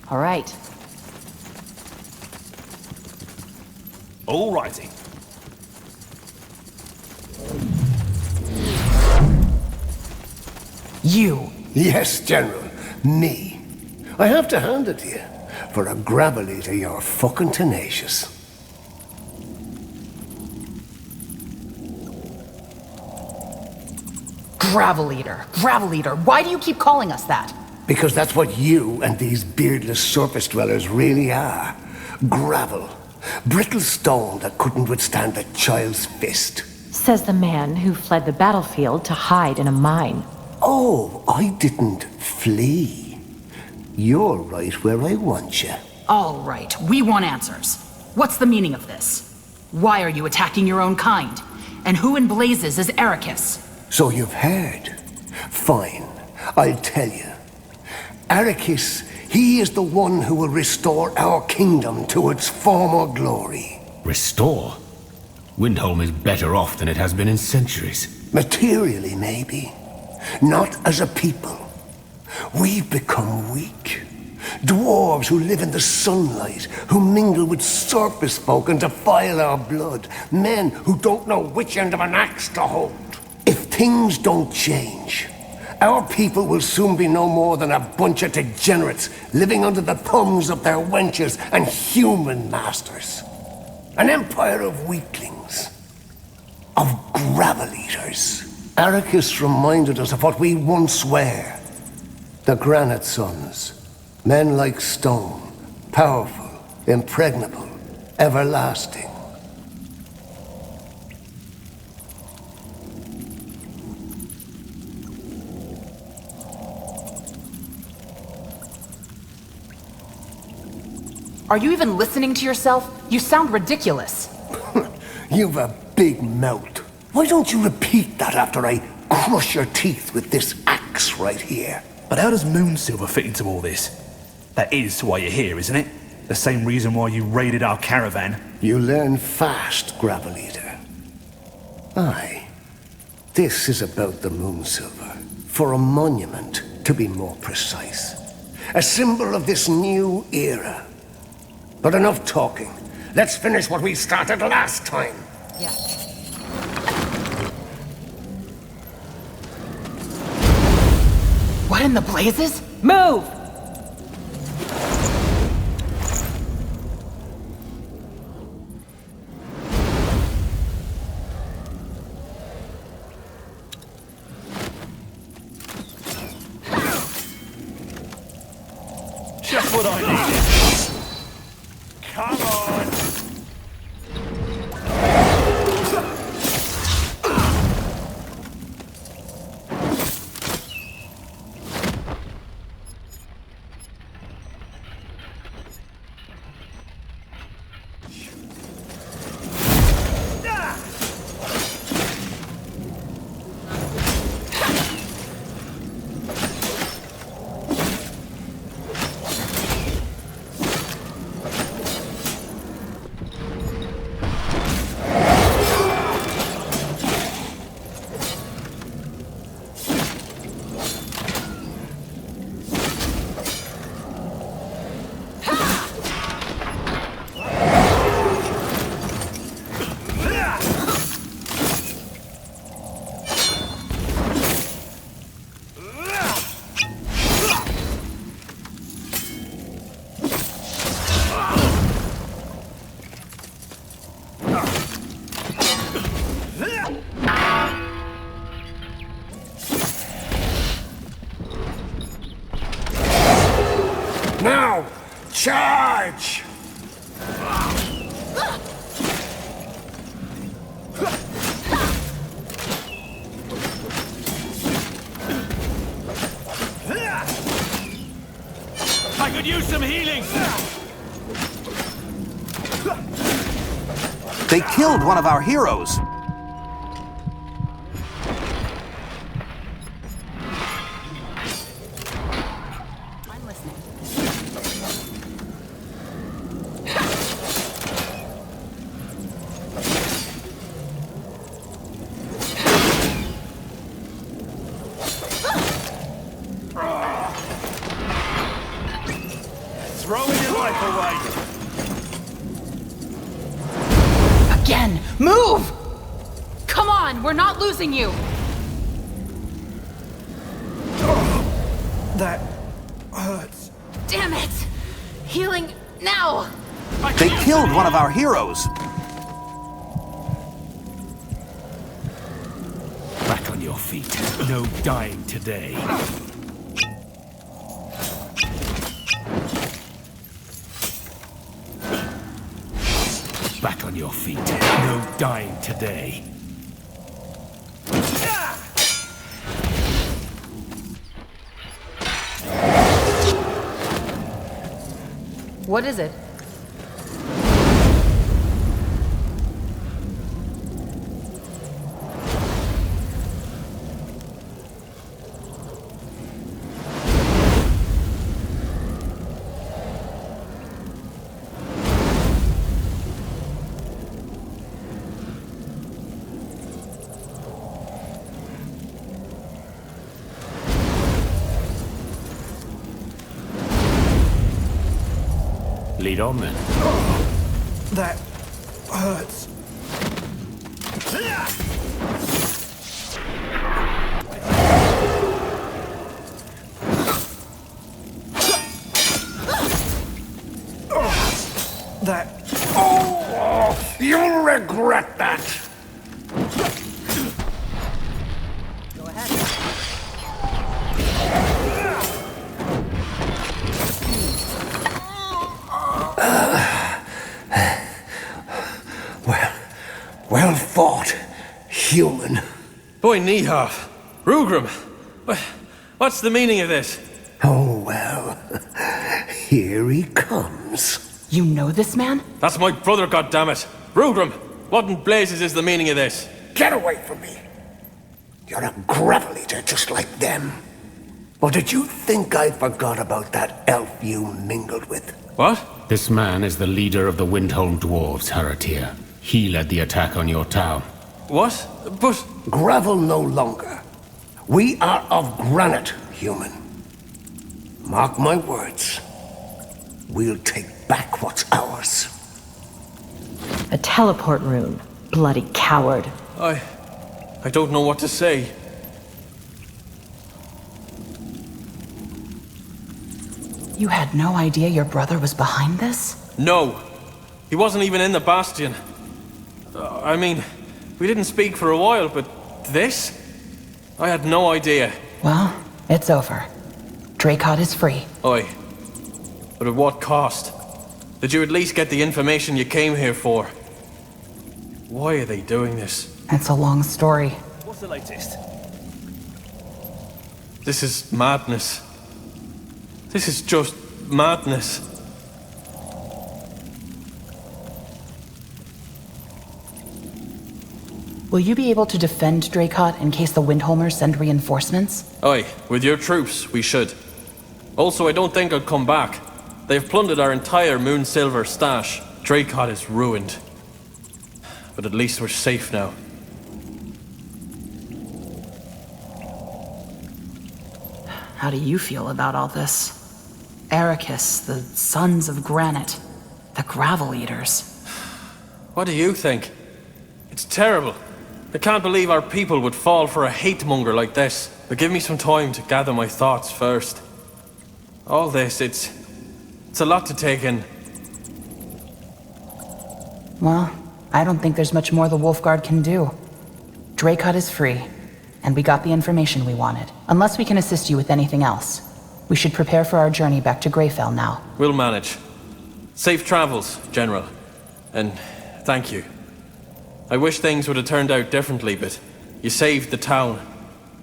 All right. Alrighty. You. Yes, General. Me. I have to hand it to you. For a gravel eater, you're fucking tenacious. Gravel eater. Gravel eater. Why do you keep calling us that? Because that's what you and these beardless surface dwellers really are. Gravel. Brittle stone that couldn't withstand a child's fist. Says the man who fled the battlefield to hide in a mine. Oh, I didn't flee. You're right where I want you. All right, we want answers. What's the meaning of this? Why are you attacking your own kind? And who in blazes is Ericus? So you've heard. Fine, I'll tell you. Ericus, he is the one who will restore our kingdom to its former glory. Restore? Windholm is better off than it has been in centuries. Materially, maybe. Not as a people. We've become weak. Dwarves who live in the sunlight, who mingle with surface folk and defile our blood. Men who don't know which end of an axe to hold. If things don't change, our people will soon be no more than a bunch of degenerates living under the thumbs of their wenches and human masters. An empire of weaklings. Of gravel eaters. Ericus reminded us of what we once were. The Granite Sons. Men like stone. Powerful, impregnable, everlasting. Are you even listening to yourself? You sound ridiculous. You've a big mouth. Why don't you repeat that after I crush your teeth with this axe right here? But how does Moonsilver fit into all this? That is why you're here, isn't it? The same reason why you raided our caravan. You learn fast, Gravel Eater. Aye. This is about the Moonsilver. For a monument, to be more precise. A symbol of this new era. But enough talking. Let's finish what we started last time. Yeah. What in the blazes? Move! Just what I needed. Come on! Now, charge! I could use some healing! They killed one of our heroes. I'm listening. throwing your life away. Again, move! Come on, we're not losing you! That hurts. Damn it! Healing now! They killed one of our heroes. Back on your feet. No dying today. Back on your feet. No dying today. What is it? Lead on then. That hurts. That. Oh, you'll regret that. Go ahead. Well fought, human. Boy Nihaf. Rugrim. What's the meaning of this? Oh, well. Here he comes. You know this man? That's my brother, goddammit. Rugrim, what in blazes is the meaning of this? Get away from me. You're a gravel eater just like them. Or did you think I forgot about that elf you mingled with? What? This man is the leader of the Windholm Dwarves, Haratir. He led the attack on your town. What? But... Gravel no longer. We are of granite, human. Mark my words. We'll take back what's ours. A teleport rune. Bloody coward. I don't know what to say. You had no idea your brother was behind this? No. He wasn't even in the Bastion. I mean, we didn't speak for a while, but this? I had no idea. Well, it's over. Dracot is free. Oi. But at what cost? Did you at least get the information you came here for? Why are they doing this? It's a long story. What's the latest? This is madness. This is just madness. Will you be able to defend Dracot in case the Windholmers send reinforcements? Aye, with your troops, we should. Also, I don't think I'll come back. They've plundered our entire Moon Silver stash. Dracot is ruined. But at least we're safe now. How do you feel about all this? Ericus, the Sons of Granite, the Gravel Eaters. What do you think? It's terrible. I can't believe our people would fall for a hate-monger like this. But give me some time to gather my thoughts first. All this, it's a lot to take in. Well, I don't think there's much more the Wolfguard can do. Dracot is free, and we got the information we wanted. Unless we can assist you with anything else, we should prepare for our journey back to Greyfell now. We'll manage. Safe travels, General. And thank you. I wish things would have turned out differently, but you saved the town,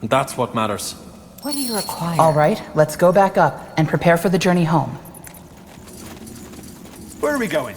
and that's what matters. What do you require? All right, let's go back up and prepare for the journey home. Where are we going?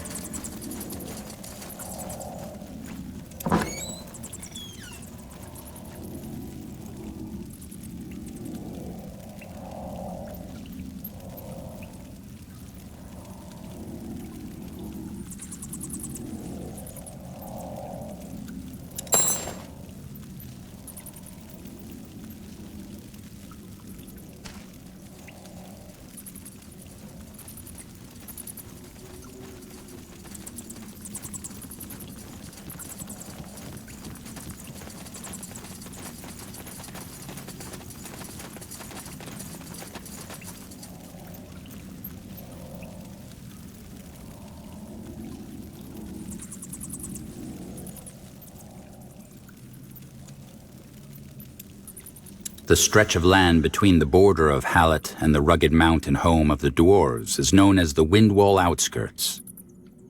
The stretch of land between the border of Hallet and the rugged mountain home of the dwarves is known as the Windwall Outskirts.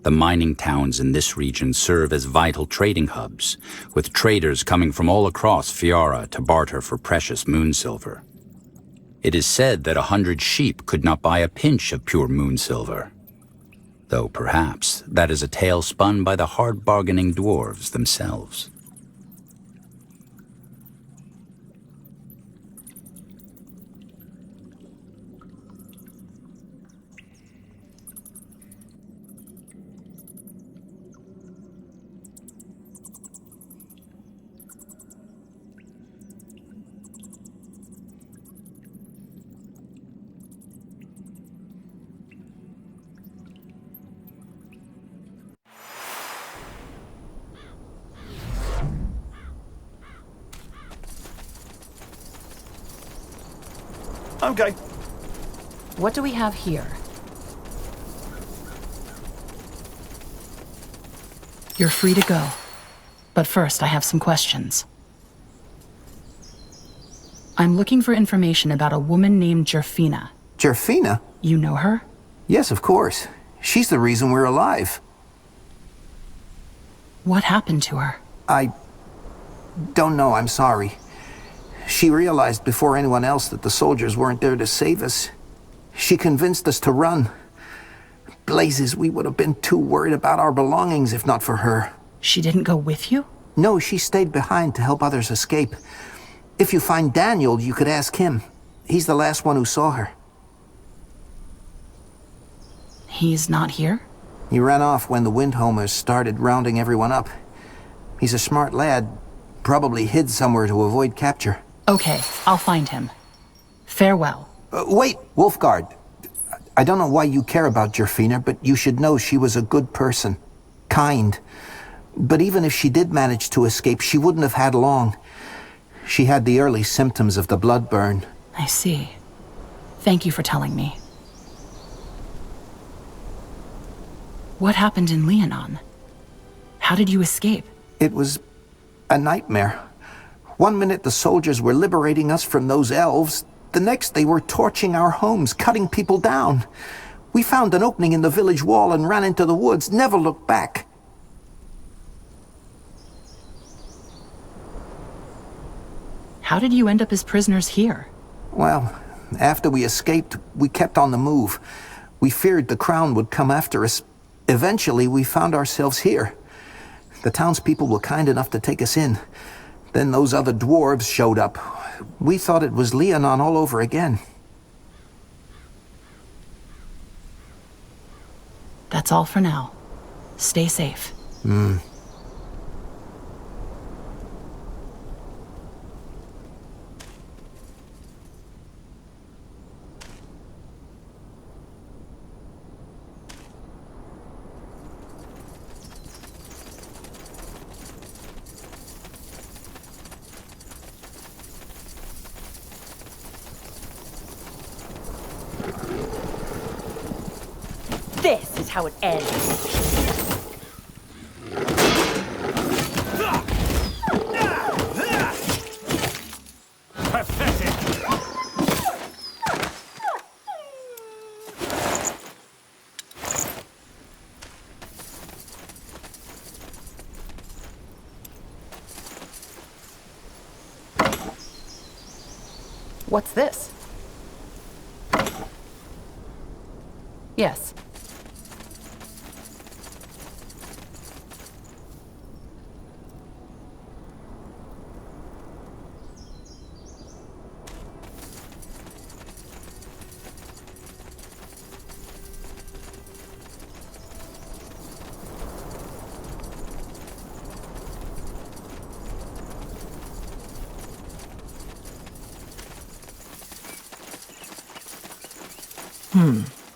The mining towns in this region serve as vital trading hubs, with traders coming from all across Fiara to barter for precious moon silver. It is said that 100 sheep could not buy a pinch of pure moon silver, though perhaps that is a tale spun by the hard-bargaining dwarves themselves. Okay. What do we have here? You're free to go. But first, I have some questions. I'm looking for information about a woman named Jerfina. Jerfina? You know her? Yes, of course. She's the reason we're alive. What happened to her? I don't know, I'm sorry. She realized before anyone else that the soldiers weren't there to save us. She convinced us to run. Blazes, we would have been too worried about our belongings if not for her. She didn't go with you? No, she stayed behind to help others escape. If you find Daniel, you could ask him. He's the last one who saw her. He's not here? He ran off when the Windhomers started rounding everyone up. He's a smart lad. Probably hid somewhere to avoid capture. Okay, I'll find him. Farewell. Wait, Wolfguard. I don't know why you care about Jerfina, but you should know she was a good person. Kind. But even if she did manage to escape, she wouldn't have had long. She had the early symptoms of the blood burn. I see. Thank you for telling me. What happened in Leonon? How did you escape? It was a nightmare. One minute the soldiers were liberating us from those elves. The next they were torching our homes, cutting people down. We found an opening in the village wall and ran into the woods, never looked back. How did you end up as prisoners here? Well, after we escaped, we kept on the move. We feared the crown would come after us. Eventually, we found ourselves here. The townspeople were kind enough to take us in. Then those other dwarves showed up. We thought it was Leonon all over again. That's all for now. Stay safe. This is how it ends. Pathetic. What's this? Yes.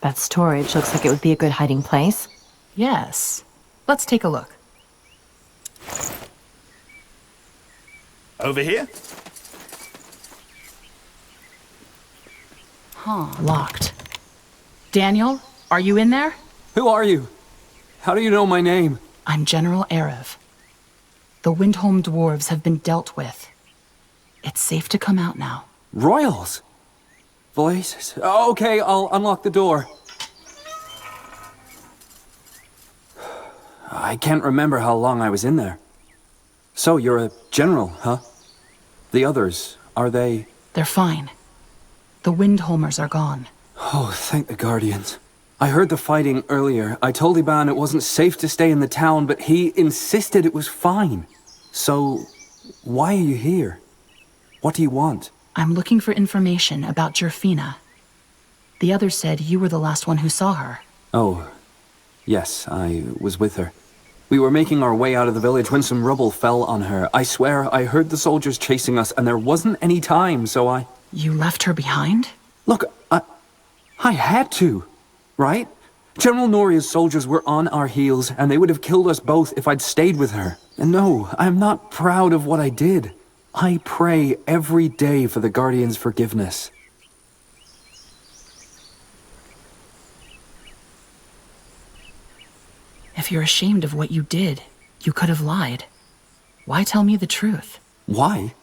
That storage looks like it would be a good hiding place. Yes. Let's take a look. Over here? Locked. Daniel, are you in there? Who are you? How do you know my name? I'm General Erev. The Windholm dwarves have been dealt with. It's safe to come out now. Royals? Voices? Okay, I'll unlock the door. I can't remember how long I was in there. So, you're a general, huh? The others, are they... They're fine. The Windholmers are gone. Oh, thank the Guardians. I heard the fighting earlier. I told Iban it wasn't safe to stay in the town, but he insisted it was fine. So, why are you here? What do you want? I'm looking for information about Jerfina. The others said you were the last one who saw her. Oh, yes, I was with her. We were making our way out of the village when some rubble fell on her. I swear I heard the soldiers chasing us and there wasn't any time, so I... You left her behind? Look, I had to, right? General Noria's soldiers were on our heels and they would have killed us both if I'd stayed with her. And no, I'm not proud of what I did. I pray every day for the Guardians' forgiveness. If you're ashamed of what you did, you could have lied. Why tell me the truth? Why?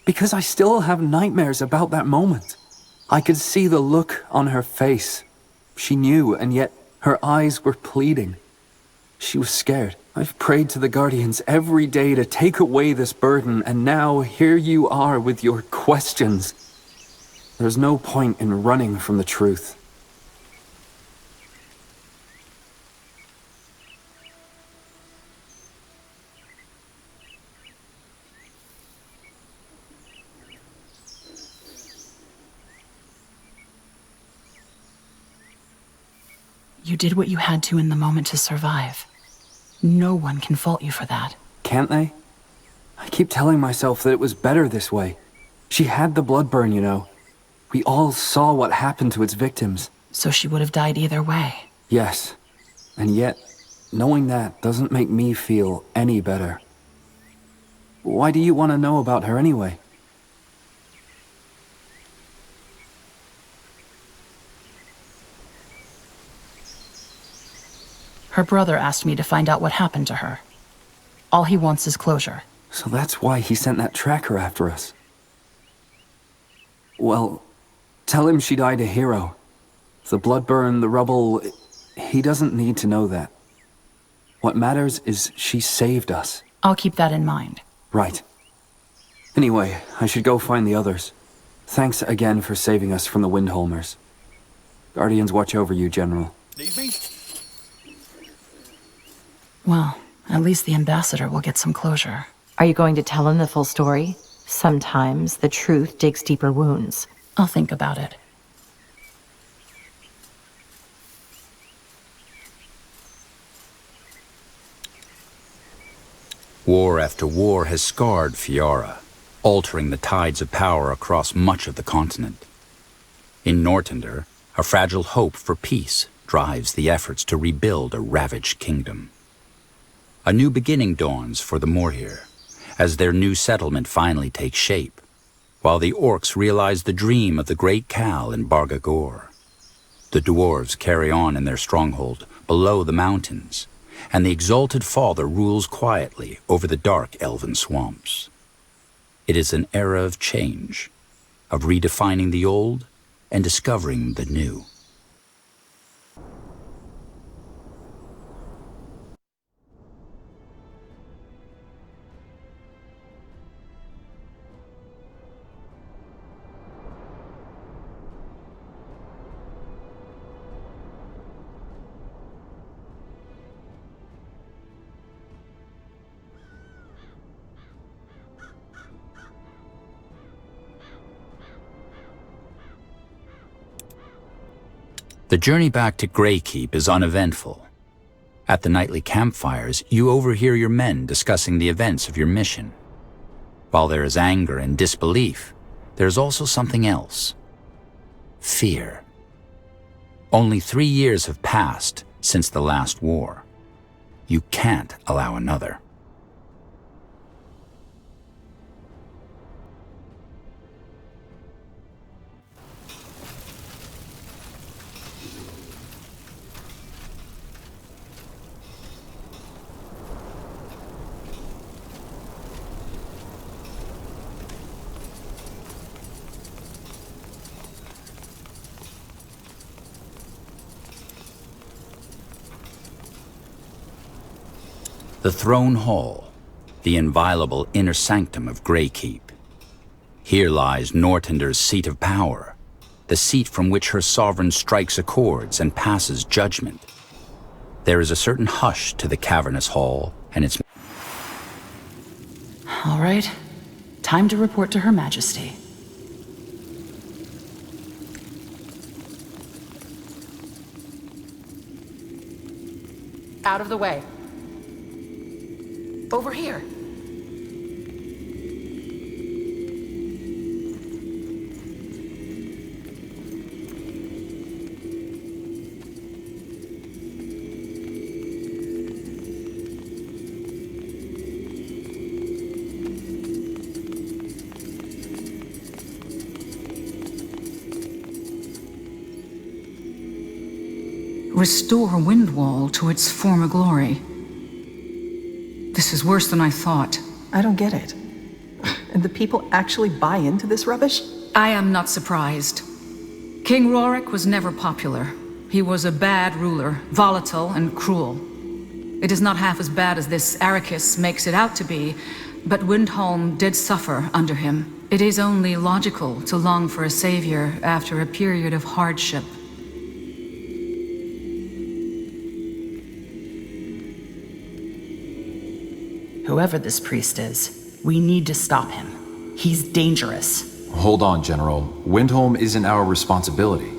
Because I still have nightmares about that moment. I could see the look on her face. She knew, and yet her eyes were pleading. She was scared. I've prayed to the Guardians every day to take away this burden, and now here you are with your questions. There's no point in running from the truth. You did what you had to in the moment to survive. No one can fault you for that. Can't they? I keep telling myself that it was better this way. She had the blood burn, you know. We all saw what happened to its victims. So she would have died either way. Yes. And yet, knowing that doesn't make me feel any better. Why do you want to know about her anyway? Her brother asked me to find out what happened to her. All he wants is closure. So that's why he sent that tracker after us. Well, tell him she died a hero. The blood burn, the rubble, he doesn't need to know that. What matters is she saved us. I'll keep that in mind. Right. Anyway, I should go find the others. Thanks again for saving us from the Windholmers. Guardians watch over you, General. Need me? Well, at least the ambassador will get some closure. Are you going to tell him the full story? Sometimes the truth digs deeper wounds. I'll think about it. War after war has scarred Fiara, altering the tides of power across much of the continent. In Nортандер, a fragile hope for peace drives the efforts to rebuild a ravaged kingdom. A new beginning dawns for the Morhir, as their new settlement finally takes shape, while the orcs realize the dream of the great Khal in Bargagor. The dwarves carry on in their stronghold below the mountains, and the exalted father rules quietly over the dark elven swamps. It is an era of change, of redefining the old and discovering the new. The journey back to Greykeep is uneventful. At the nightly campfires, you overhear your men discussing the events of your mission. While there is anger and disbelief, there is also something else. Fear. Only 3 years have passed since the last war. You can't allow another. The Throne Hall, the inviolable inner sanctum of Greykeep. Here lies Nortander's seat of power, the seat from which her sovereign strikes accords and passes judgment. There is a certain hush to the cavernous hall, and its... All right. Time to report to Her Majesty. Out of the way. Over here. Restore Windwall to its former glory. This is worse than I thought. I don't get it. And the people actually buy into this rubbish? I am not surprised. King Rorik was never popular. He was a bad ruler, volatile and cruel. It is not half as bad as this Arrakis makes it out to be, but Windhelm did suffer under him. It is only logical to long for a savior after a period of hardship. Whoever this priest is, we need to stop him. He's dangerous. Hold on, General. Windhelm isn't our responsibility.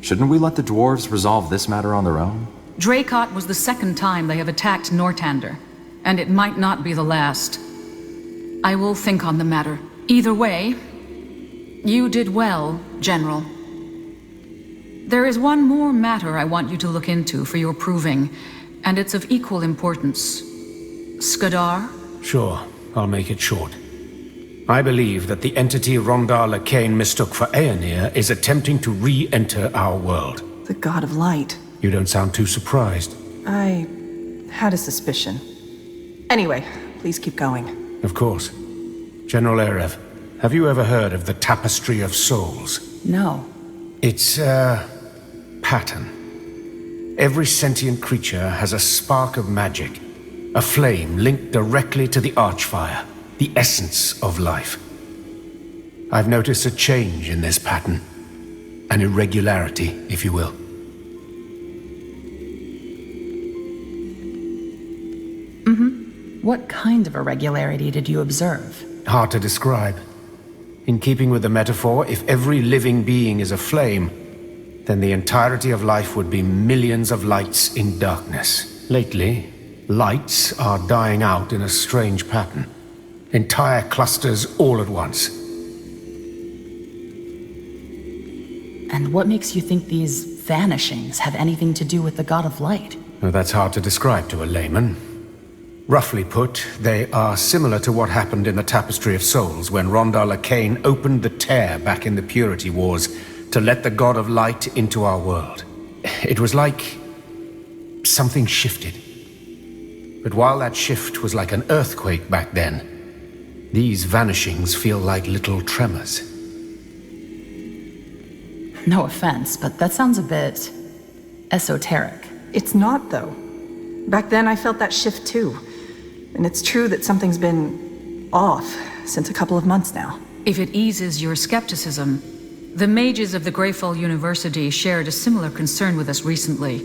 Shouldn't we let the dwarves resolve this matter on their own? Dracot was the second time they have attacked Northander, and it might not be the last. I will think on the matter. Either way, you did well, General. There is one more matter I want you to look into for your proving, and it's of equal importance. Skadar? Sure, I'll make it short. I believe that the entity Rondar Lakain mistook for Aenir is attempting to re-enter our world. The God of Light. You don't sound too surprised. I had a suspicion. Anyway, please keep going. Of course. General Erev, have you ever heard of the Tapestry of Souls? No. It's a pattern. Every sentient creature has a spark of magic, a flame linked directly to the archfire, the essence of life. I've noticed a change in this pattern, an irregularity, if you will. What kind of irregularity did you observe? Hard to describe. In keeping with the metaphor, if every living being is a flame, then the entirety of life would be millions of lights in darkness. Lately, lights are dying out in a strange pattern. Entire clusters all at once. And what makes you think these vanishings have anything to do with the God of Light? Well, that's hard to describe to a layman. Roughly put, they are similar to what happened in the Tapestry of Souls when Rondar Lakain opened the tear back in the Purity Wars to let the God of Light into our world. It was like something shifted. But while that shift was like an earthquake back then, these vanishings feel like little tremors. No offense, but that sounds a bit esoteric. It's not, though. Back then, I felt that shift too. And it's true that something's been off since a couple of months now. If it eases your skepticism, the mages of the Greyfall University shared a similar concern with us recently.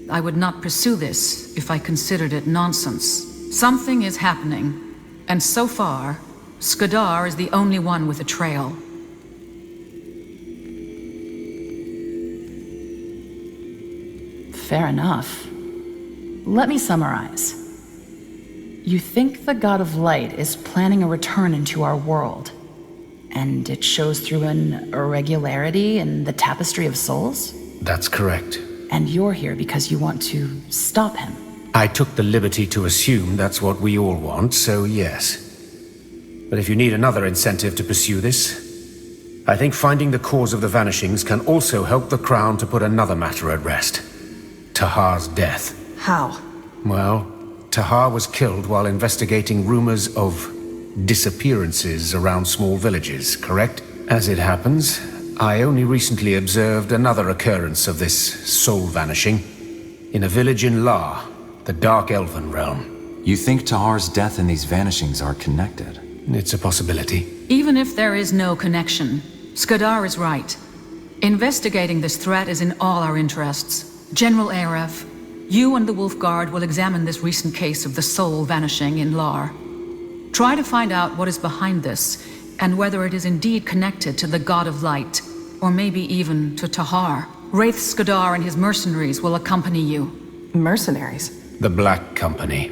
I would not pursue this if I considered it nonsense. Something is happening, and so far, Skadar is the only one with a trail. Fair enough. Let me summarize. You think the God of Light is planning a return into our world, and it shows through an irregularity in the Tapestry of Souls? That's correct. And you're here because you want to stop him? I took the liberty to assume that's what we all want, so yes. But if you need another incentive to pursue this, I think finding the cause of the vanishings can also help the Crown to put another matter at rest. Tahar's death. How? Well, Tahar was killed while investigating rumors of disappearances around small villages, correct? As it happens, I only recently observed another occurrence of this soul vanishing in a village in La, the Dark Elven realm. You think Tahar's death and these vanishings are connected? It's a possibility. Even if there is no connection, Skadar is right. Investigating this threat is in all our interests. General Aref, you and the Wolf Guard will examine this recent case of the soul vanishing in Lar. Try to find out what is behind this, and whether it is indeed connected to the God of Light, or maybe even to Tahar. Wraith Skadar and his mercenaries will accompany you. Mercenaries? The Black Company.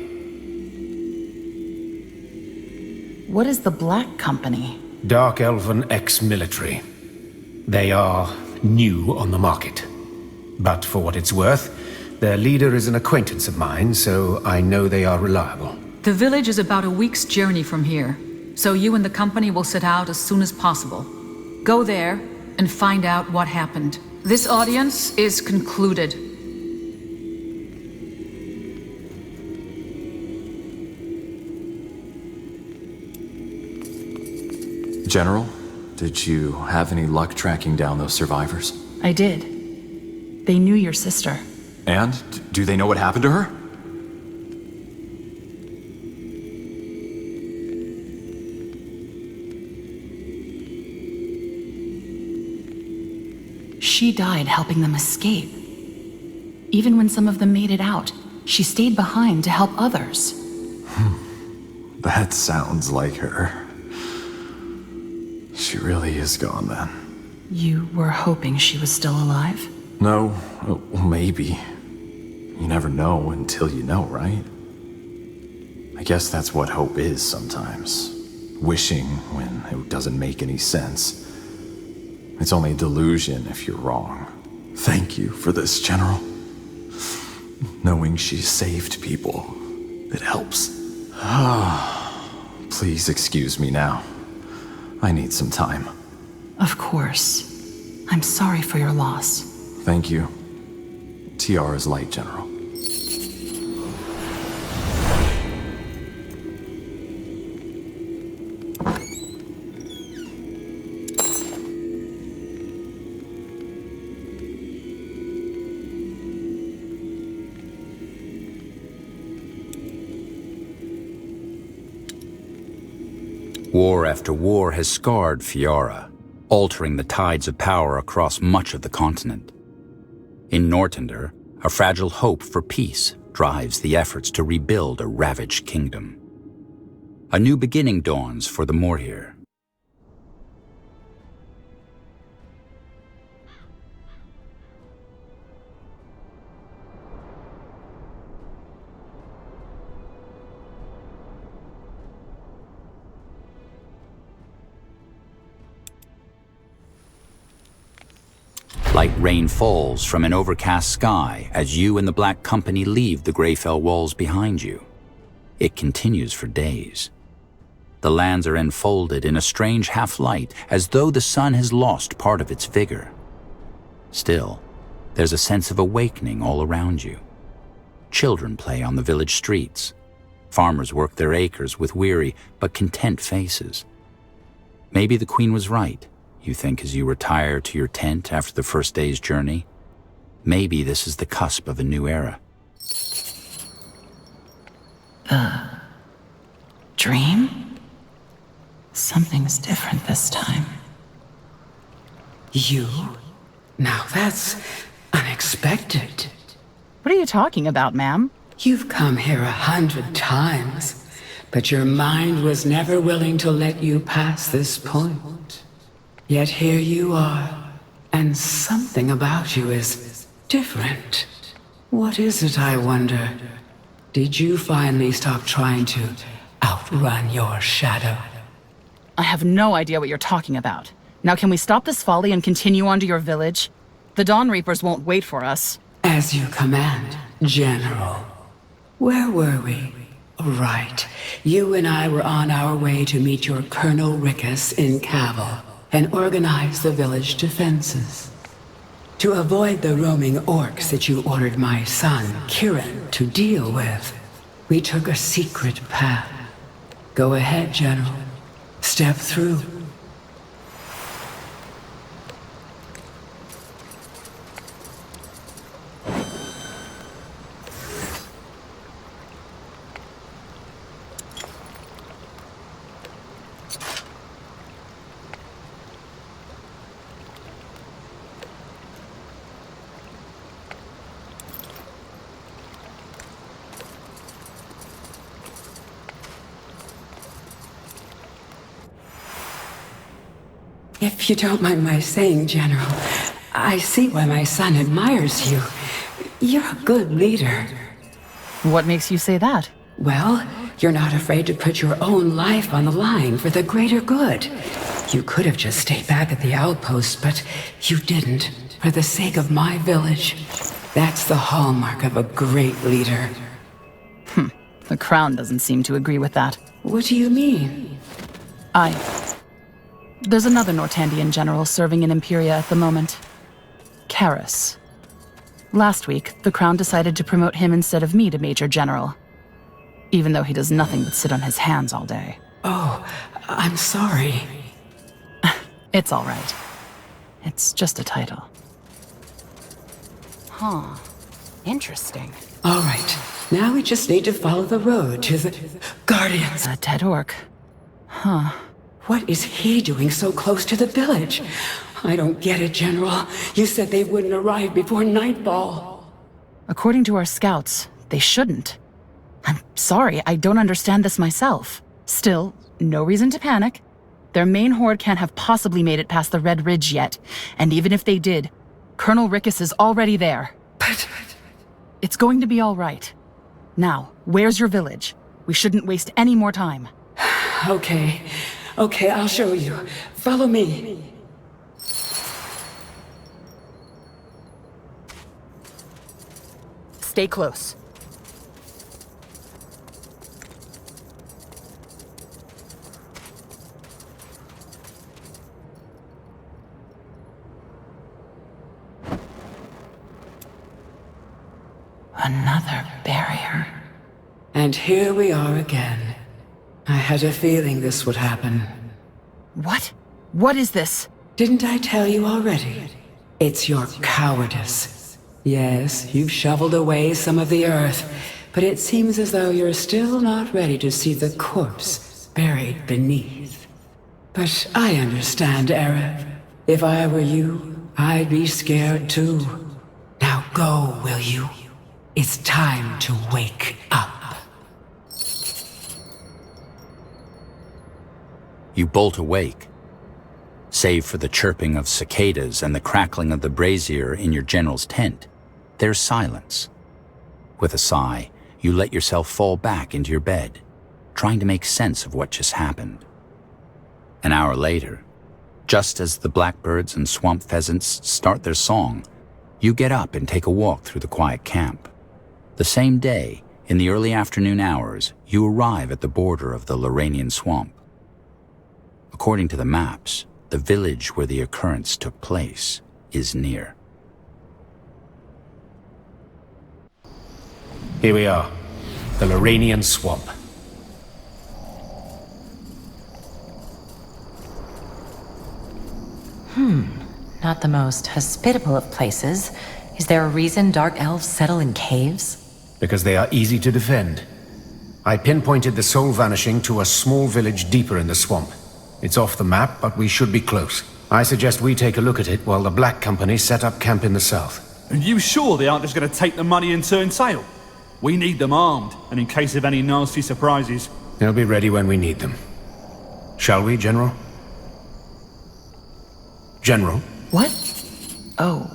What is the Black Company? Dark Elven ex-military. They are new on the market. But for what it's worth, their leader is an acquaintance of mine, so I know they are reliable. The village is about a week's journey from here, so you and the company will set out as soon as possible. Go there and find out what happened. This audience is concluded. General, did you have any luck tracking down those survivors? I did. They knew your sister. And? Do they know what happened to her? She died helping them escape. Even when some of them made it out, she stayed behind to help others. That sounds like her. She really is gone then. You were hoping she was still alive? No, maybe. You never know until you know, right? I guess that's what hope is sometimes. Wishing when it doesn't make any sense. It's only a delusion if you're wrong. Thank you for this, General. Knowing she saved people, it helps. Please excuse me now. I need some time. Of course. I'm sorry for your loss. Thank you. Tiara's light, General. War after war has scarred Fiara, altering the tides of power across much of the continent. In Nортандер, a fragile hope for peace drives the efforts to rebuild a ravaged kingdom. A new beginning dawns for the Morhir. Light rain falls from an overcast sky as you and the Black Company leave the Greyfell walls behind you. It continues for days. The lands are enfolded in a strange half-light, as though the sun has lost part of its vigor. Still, there's a sense of awakening all around you. Children play on the village streets. Farmers work their acres with weary but content faces. Maybe the Queen was right, you think, as you retire to your tent after the first day's journey. Maybe this is the cusp of a new era. Dream? Something's different this time. You? Now that's unexpected. What are you talking about, ma'am? You've come here 100 times, but your mind was never willing to let you pass this point. Yet here you are, and something about you is different. What is it, I wonder? Did you finally stop trying to outrun your shadow? I have no idea what you're talking about. Now can we stop this folly and continue on to your village? The Dawn Reapers won't wait for us. As you command, General. Where were we? Right. You and I were on our way to meet your Colonel Rickus in Cavill and organize the village defenses. To avoid the roaming orcs that you ordered my son, Kieran, to deal with, we took a secret path. Go ahead, General. Step through. If you don't mind my saying, General, I see why my son admires you. You're a good leader. What makes you say that? Well, you're not afraid to put your own life on the line for the greater good. You could have just stayed back at the outpost, but you didn't, for the sake of my village. That's the hallmark of a great leader. The Crown doesn't seem to agree with that. What do you mean? There's another Nortandian general serving in Imperia at the moment. Karis. Last week, the Crown decided to promote him instead of me to Major General. Even though he does nothing but sit on his hands all day. Oh, I'm sorry. It's all right. It's just a title. Huh. Interesting. All right. Now we just need to follow the road to the Guardians. A dead orc. Huh. What is he doing so close to the village? I don't get it, General. You said they wouldn't arrive before nightfall. According to our scouts, they shouldn't. I'm sorry, I don't understand this myself. Still, no reason to panic. Their main horde can't have possibly made it past the Red Ridge yet. And even if they did, Colonel Rickus is already there. But... It's going to be all right. Now, where's your village? We shouldn't waste any more time. Okay, I'll show you. Follow me. Stay close. Another barrier. And here we are again. I had a feeling this would happen. What? What is this? Didn't I tell you already? It's your cowardice. Yes, you've shoveled away some of the earth, but it seems as though you're still not ready to see the corpse buried beneath. But I understand, Eric. If I were you, I'd be scared too. Now go, will you? It's time to wake up. You bolt awake. Save for the chirping of cicadas and the crackling of the brazier in your general's tent, there's silence. With a sigh, you let yourself fall back into your bed, trying to make sense of what just happened. An hour later, just as the blackbirds and swamp pheasants start their song, you get up and take a walk through the quiet camp. The same day, in the early afternoon hours, you arrive at the border of the Loranian swamp. According to the maps, the village where the occurrence took place is near. Here we are, the Loranian swamp. Not the most hospitable of places. Is there a reason dark elves settle in caves? Because they are easy to defend. I pinpointed the soul vanishing to a small village deeper in the swamp. It's off the map, but we should be close. I suggest we take a look at it while the Black Company set up camp in the south. Are you sure they aren't just going to take the money and turn tail? We need them armed, and in case of any nasty surprises. They'll be ready when we need them. Shall we, General? General? What? Oh,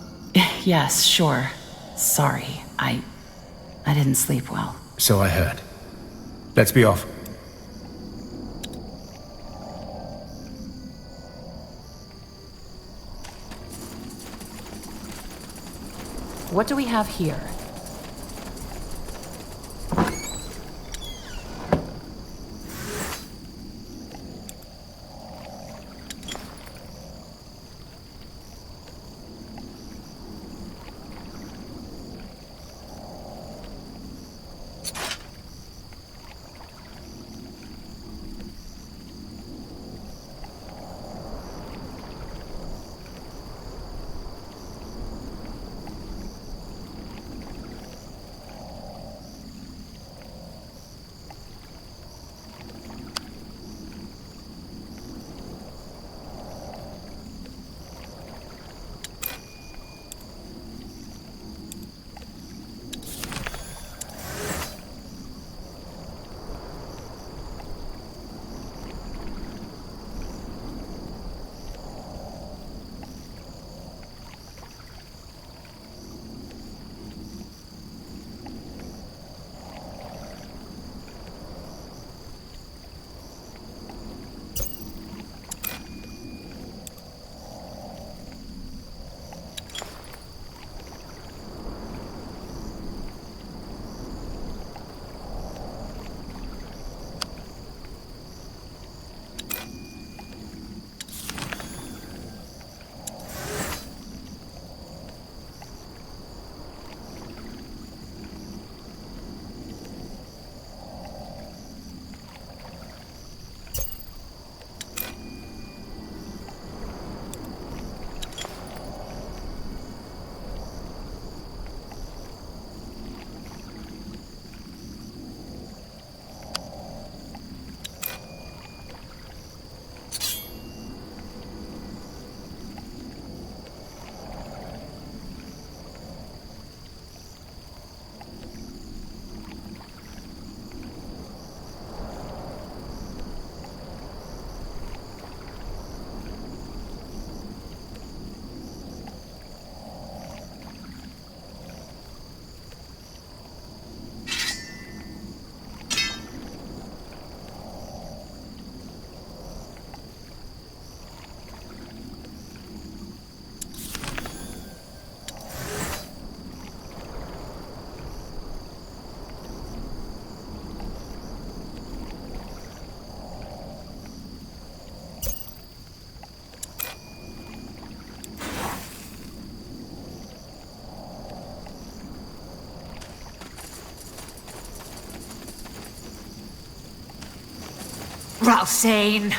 yes, sure. Sorry, I didn't sleep well. So I heard. Let's be off. What do we have here? Ralsane!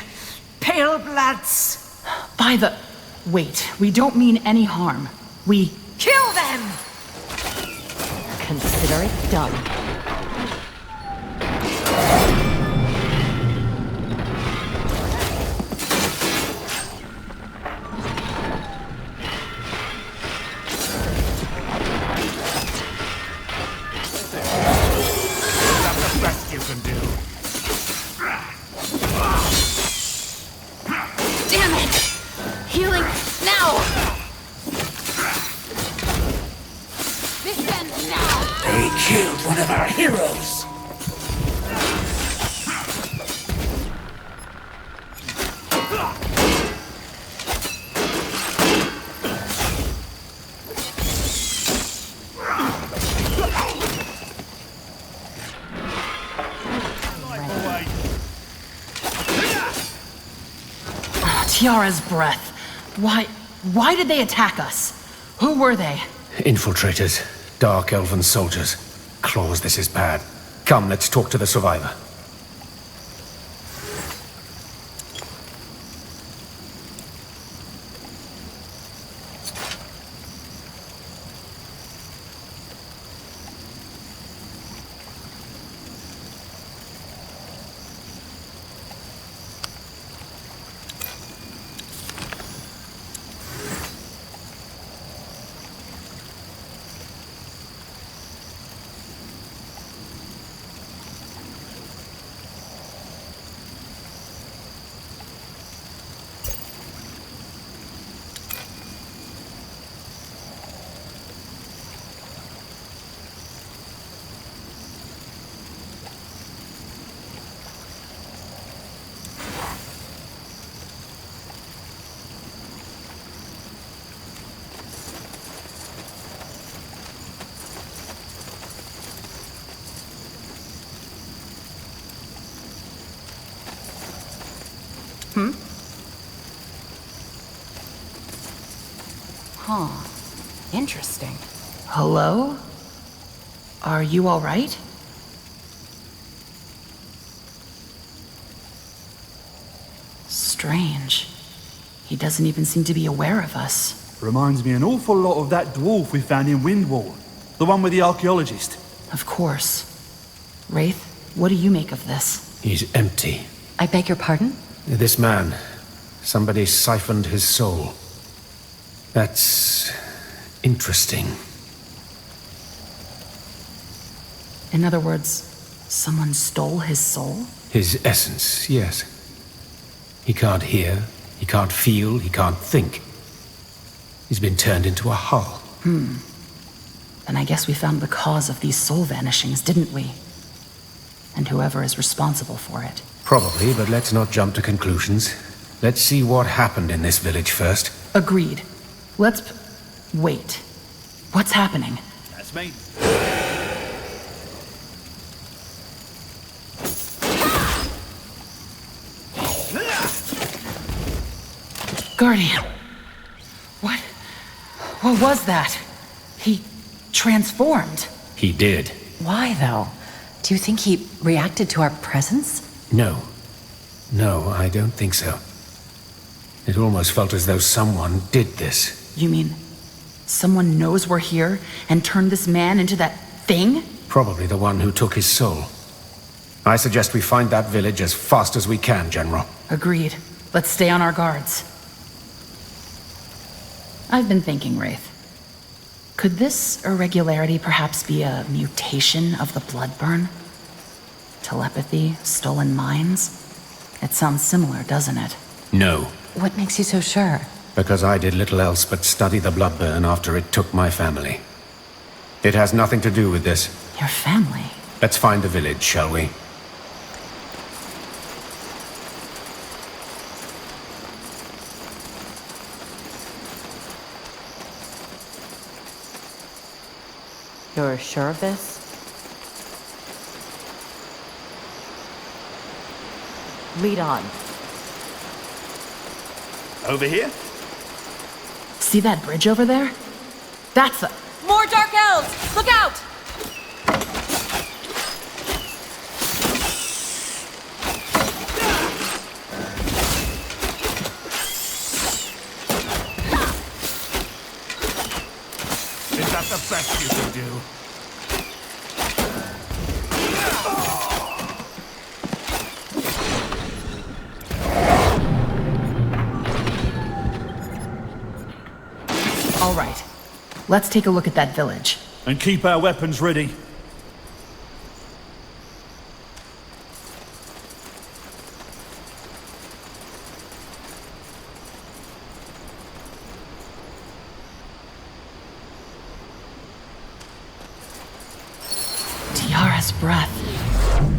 Pale bloods! By the... Wait, we don't mean any harm. We... Kill them! Consider it done. Damn it! Healing now! This ends now! They killed one of our heroes! Tiara's breath. Why did they attack us? Who were they? Infiltrators. Dark elven soldiers. Claws, this is bad. Come, let's talk to the survivor. Huh. Interesting. Hello? Are you all right? Strange. He doesn't even seem to be aware of us. Reminds me an awful lot of that dwarf we found in Windwall. The one with the archaeologist. Of course. Wraith, what do you make of this? He's empty. I beg your pardon? This man. Somebody siphoned his soul. That's... interesting. In other words, someone stole his soul? His essence, yes. He can't hear, he can't feel, he can't think. He's been turned into a hull. Then I guess we found the cause of these soul vanishings, didn't we? And whoever is responsible for it. Probably, but let's not jump to conclusions. Let's see what happened in this village first. Agreed. Wait. What's happening? That's me. Guardian. What was that? He transformed. He did. Why, though? Do you think he reacted to our presence? No. No, I don't think so. It almost felt as though someone did this. You mean, someone knows we're here and turned this man into that thing? Probably the one who took his soul. I suggest we find that village as fast as we can, General. Agreed. Let's stay on our guards. I've been thinking, Wraith. Could this irregularity perhaps be a mutation of the Bloodburn? Telepathy, stolen minds? It sounds similar, doesn't it? No. What makes you so sure? Because I did little else but study the Bloodburn after it took my family. It has nothing to do with this. Your family? Let's find the village, shall we? You're sure of this? Lead on. Over here? See that bridge over there? That's the... More Dark Elves! Look out! All right. Let's take a look at that village. And keep our weapons ready. Tiara's breath.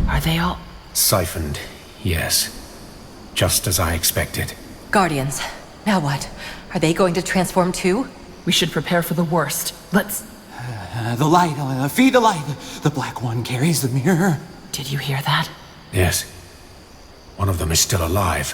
Are they all... Siphoned, yes. Just as I expected. Guardians. Now what? Are they going to transform too? We should prepare for the worst. Let's... The light, feed the light. The black one carries the mirror. Did you hear that? Yes. One of them is still alive.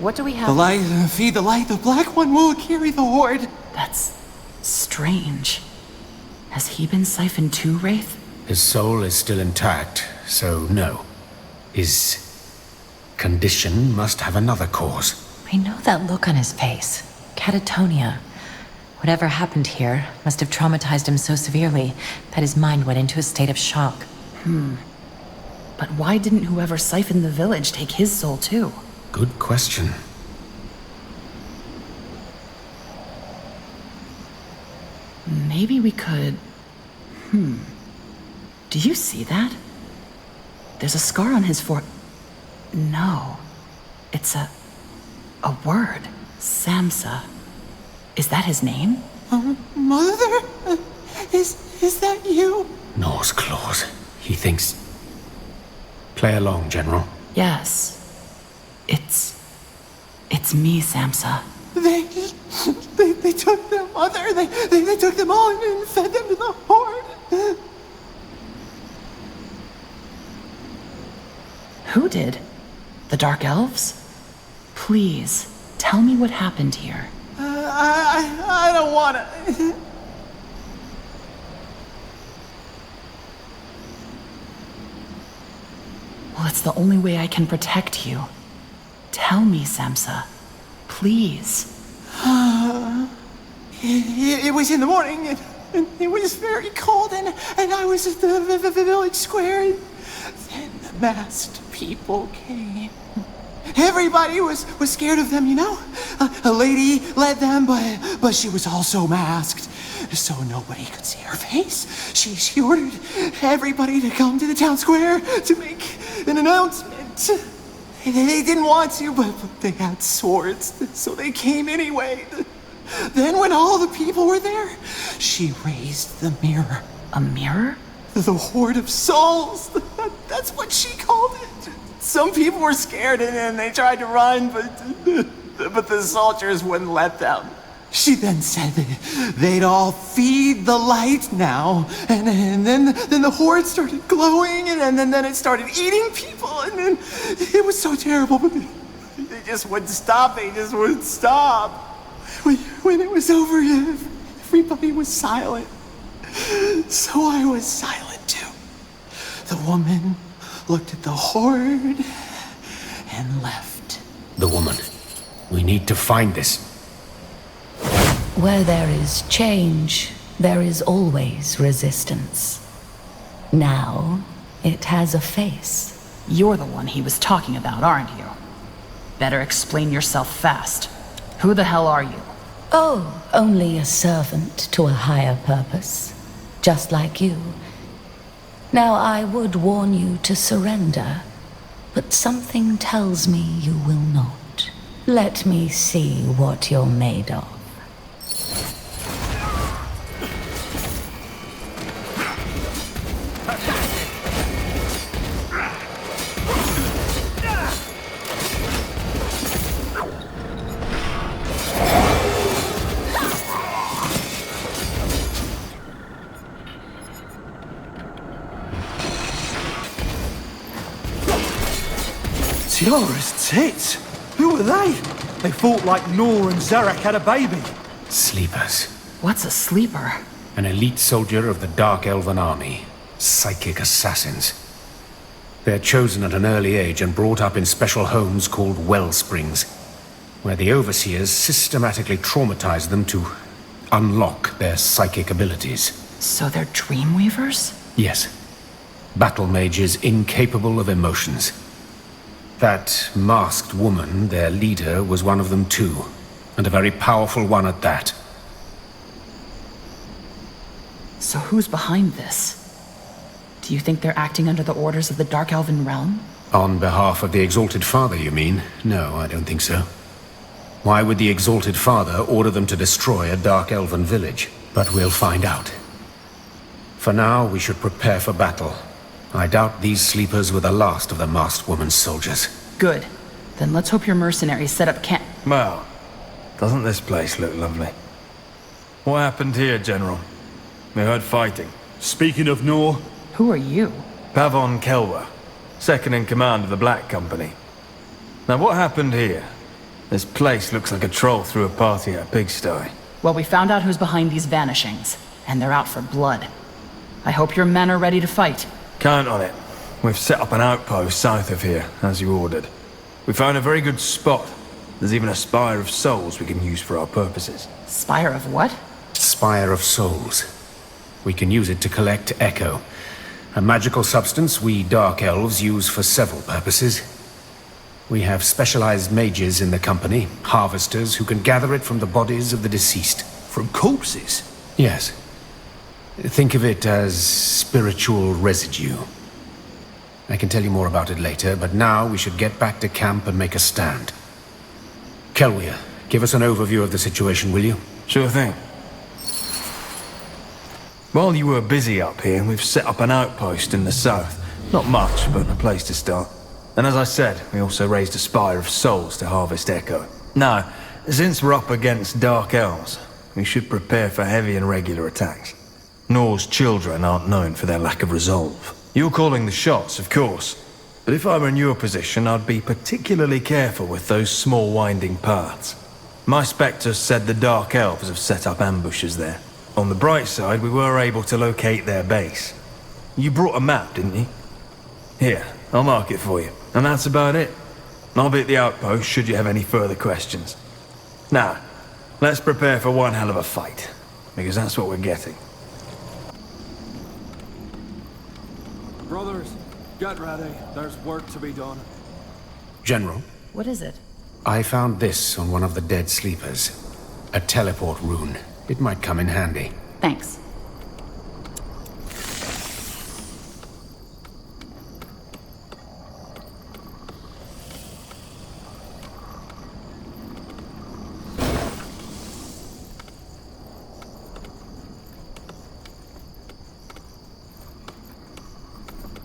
What do we have? The light, feed the light. The black one will carry the horde. That's... strange. Has he been siphoned too, Wraith? His soul is still intact, so no. His condition must have another cause. I know that look on his face. Catatonia. Whatever happened here must have traumatized him so severely that his mind went into a state of shock. But why didn't whoever siphoned the village take his soul too? Good question. Maybe we could... Do you see that? There's a scar on his No. It's a word. Samsa. Is that his name? Mother? Is that you? Norse claws. He thinks... Play along, General. Yes. It's me, Samsa. They took their mother. They took them on and fed them to the horde. Who did? The Dark Elves? Please, tell me what happened here. I don't wanna. Well, it's the only way I can protect you. Tell me, Samsa. Please. It was in the morning, and it was very cold, and I was at the village square, and then the masked people came. Everybody was scared of them, you know? A lady led them, but she was also masked, so nobody could see her face. She ordered everybody to come to the town square to make an announcement. They didn't want to, but they had swords, so they came anyway. Then when all the people were there, she raised the mirror. A mirror? The horde of souls. That's what she called it. Some people were scared and they tried to run, but the soldiers wouldn't let them. She then said they'd all feed the light now, and then the horde started glowing, and then it started eating people, and then it was so terrible, but they just wouldn't stop. They just wouldn't stop. When it was over, everybody was silent. So I was silent too. The woman looked at the horde and left. The woman. We need to find this. Where there is change, there is always resistance. Now, it has a face. You're the one he was talking about, aren't you? Better explain yourself fast. Who the hell are you? Oh, only a servant to a higher purpose. Just like you. Now, I would warn you to surrender, but something tells me you will not. Let me see what you're made of. Tiara's tits? Who are they? They fought like Nor and Zarek had a baby. Sleepers. What's a sleeper? An elite soldier of the Dark Elven Army. Psychic assassins. They're chosen at an early age and brought up in special homes called Wellsprings, where the overseers systematically traumatize them to unlock their psychic abilities. So they're Dreamweavers? Yes. Battle mages incapable of emotions. That masked woman, their leader, was one of them too. And a very powerful one at that. So who's behind this? Do you think they're acting under the orders of the Dark Elven realm? On behalf of the Exalted Father, you mean? No, I don't think so. Why would the Exalted Father order them to destroy a Dark Elven village? But we'll find out. For now, we should prepare for battle. I doubt these sleepers were the last of the masked woman's soldiers. Good. Then let's hope your mercenaries set up camp. Well, doesn't this place look lovely? What happened here, General? We heard fighting. Speaking of Nor... Who are you? Pavon Kelwa, second in command of the Black Company. Now what happened here? This place looks like a troll threw a party at a pigsty. Well, we found out who's behind these vanishings, and they're out for blood. I hope your men are ready to fight. Count on it. We've set up an outpost south of here, as you ordered. We found a very good spot. There's even a spire of souls we can use for our purposes. Spire of what? Spire of Souls. We can use it to collect Echo, a magical substance we Dark Elves use for several purposes. We have specialized mages in the company, harvesters who can gather it from the bodies of the deceased. From corpses? Yes. Think of it as spiritual residue. I can tell you more about it later, but now we should get back to camp and make a stand. Kelwia, give us an overview of the situation, will you? Sure thing. While you were busy up here, we've set up an outpost in the south. Not much, but a place to start. And as I said, we also raised a spire of souls to harvest Echo. Now, since we're up against Dark Elves, we should prepare for heavy and regular attacks. Nor's children aren't known for their lack of resolve. You're calling the shots, of course. But if I were in your position, I'd be particularly careful with those small winding paths. My spectres said the Dark Elves have set up ambushes there. On the bright side, we were able to locate their base. You brought a map, didn't you? Here, I'll mark it for you. And that's about it. I'll be at the outpost should you have any further questions. Now, let's prepare for one hell of a fight. Because that's what we're getting. Brothers, get ready. There's work to be done. General? What is it? I found this on one of the dead sleepers. A teleport rune. It might come in handy. Thanks.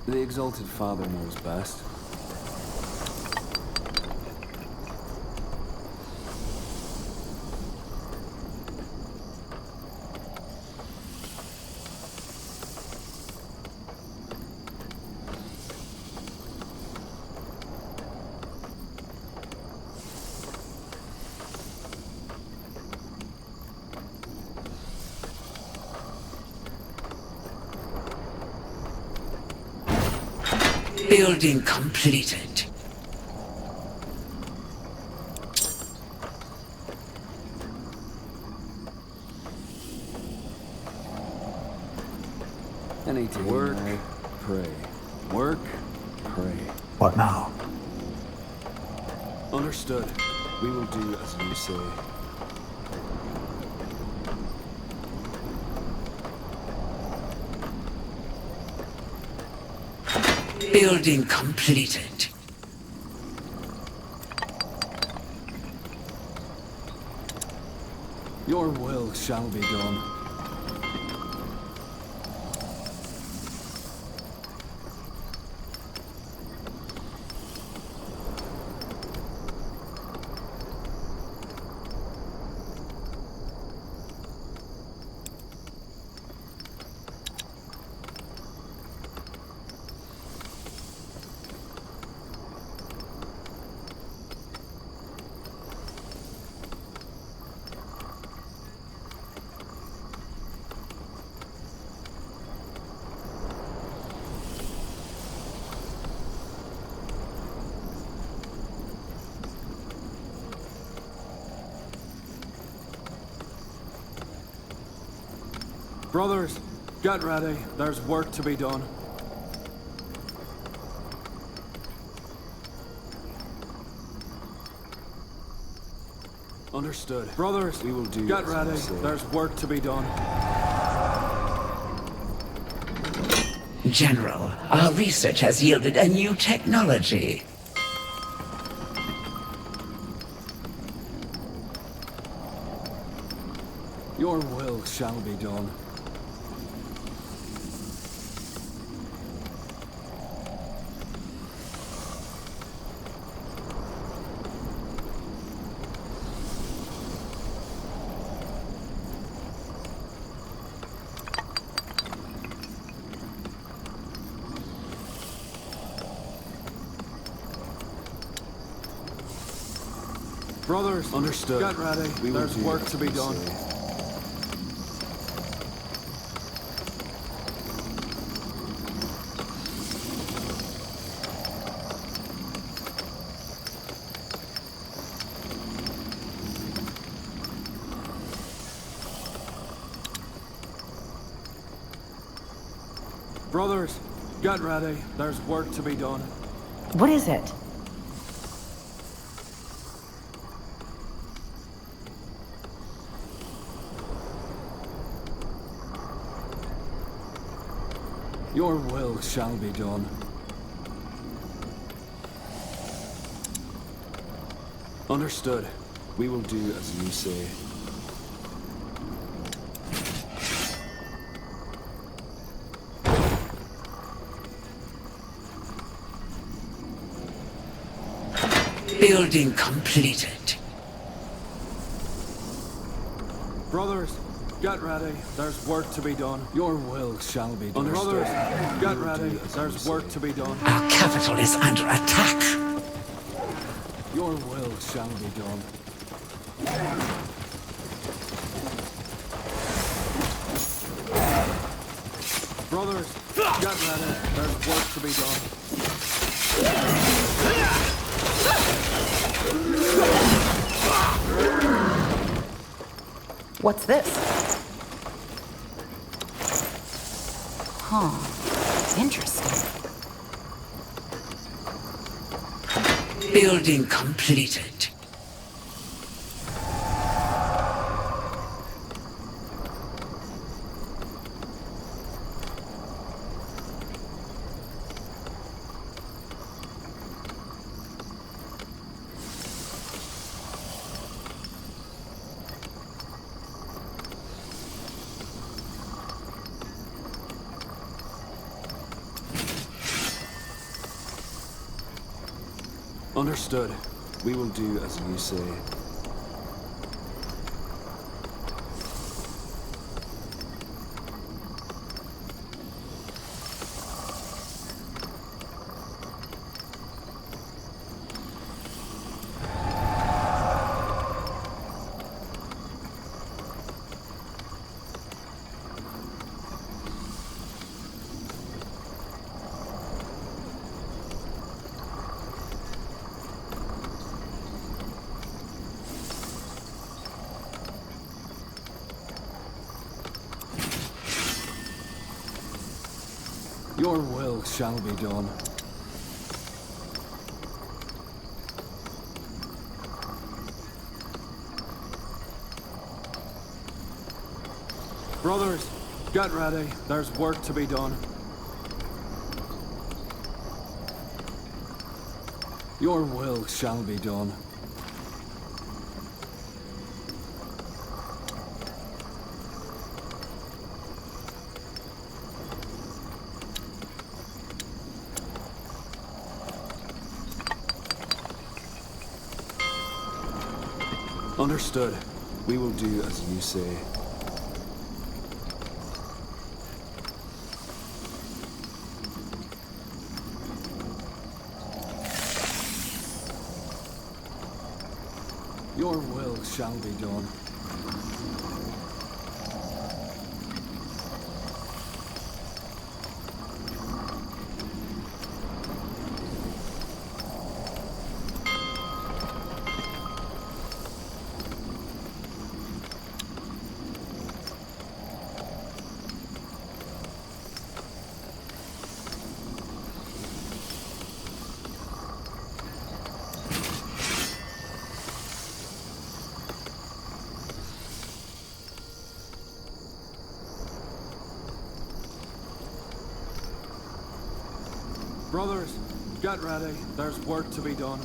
The Exalted Father knows best. Building completed. Anything. Work, pray. Work, pray. What now? Understood. We will do as you say. Building completed. Your will shall be done. Brothers, get ready. There's work to be done. Understood. Brothers, we will do. Get ready. There's work to be done. General, our research has yielded a new technology. Your will shall be done. Brothers, understood. Get ready. There's work to be done. Brothers, get ready. There's work to be done. What is it? Your will shall be done. Understood. We will do as you say. Building completed. Brothers, get ready. There's work to be done. Your will shall be done. Brothers, get ready. There's work to be done. Our capital is under attack. Your will shall be done. Brothers, get ready. There's work to be done. What's this? Huh. Interesting. Building completed. Understood. We will do as you say. Your will shall be done. Brothers, get ready. There's work to be done. Your will shall be done. Understood. We will do as you say. Your will shall be done. Brothers, get ready. There's work to be done.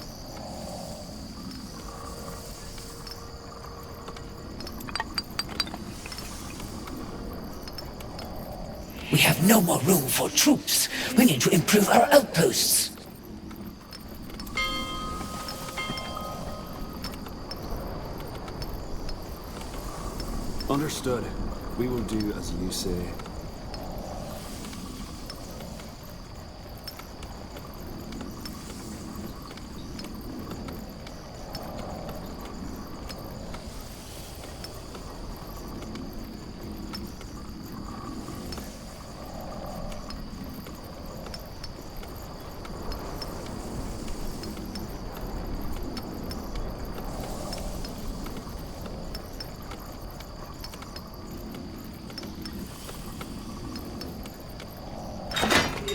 We have no more room for troops. We need to improve our outposts. Understood. We will do as you say.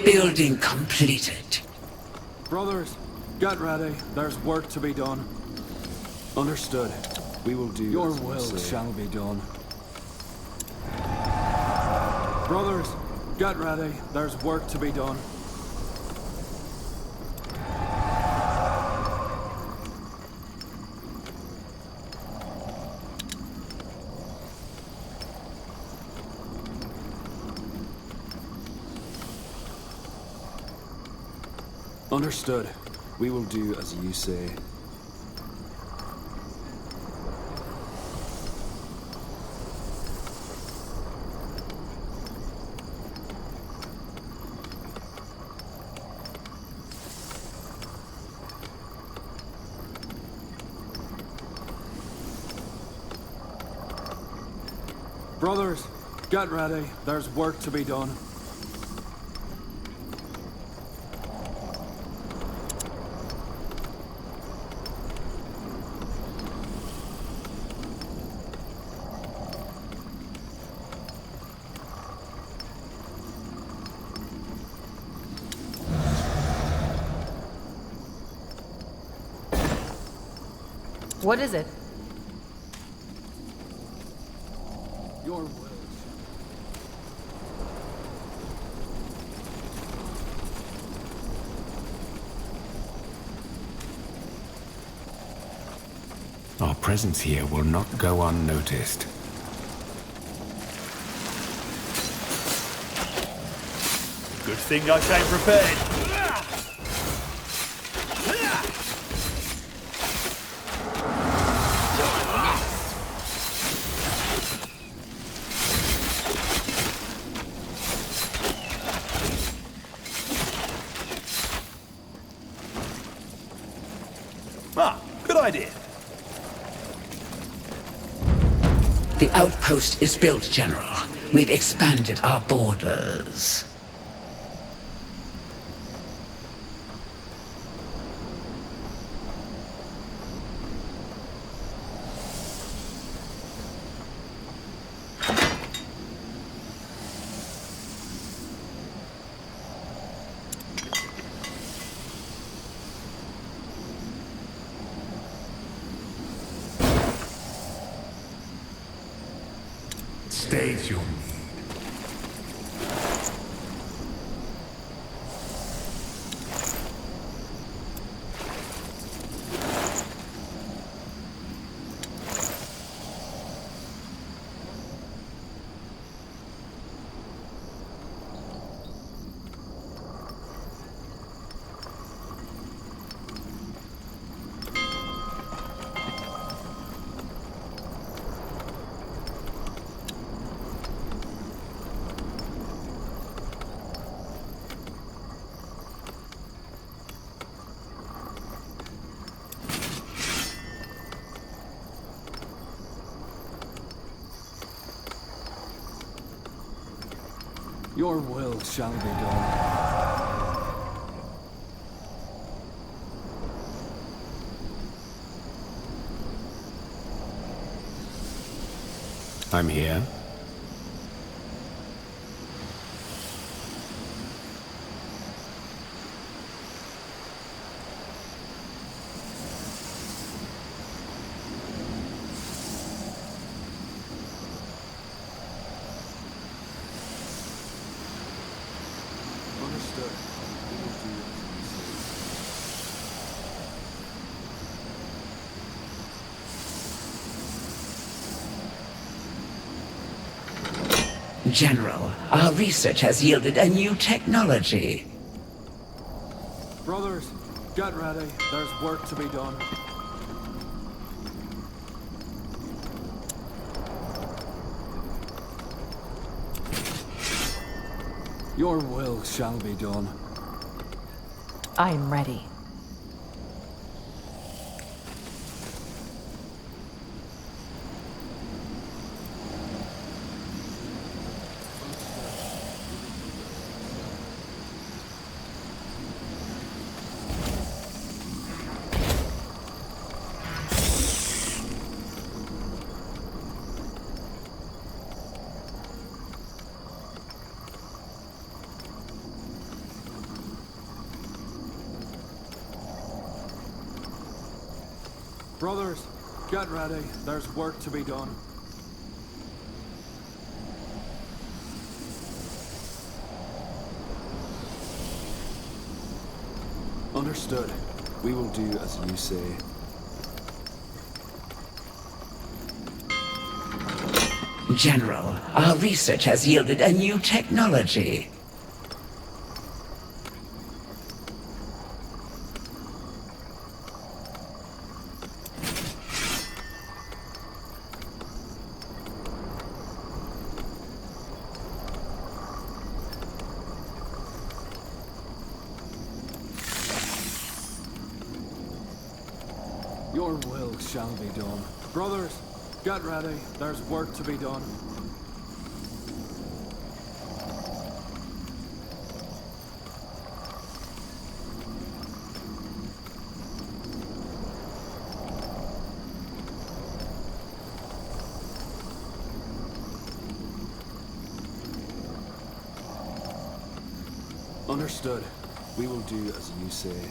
Building completed. Brothers, get ready. There's work to be done. Understood. We will do your will shall be done. Brothers, get ready. There's work to be done. Understood. We will do as you say. Brothers, get ready. There's work to be done. What is it? Your will. Our presence here will not go unnoticed. Good thing I came prepared. Good idea. The outpost is built, General. We've expanded our borders. State your need. Your will shall be done. I'm here. Understood. We will do General, our research has yielded a new technology. Brothers, get ready. There's work to be done. Your will shall be done. I am ready. Brothers, get ready. There's work to be done. Understood. We will do as you say. General, our research has yielded a new technology. Your will shall be done. Brothers, get ready. There's work to be done. Understood. We will do as you say.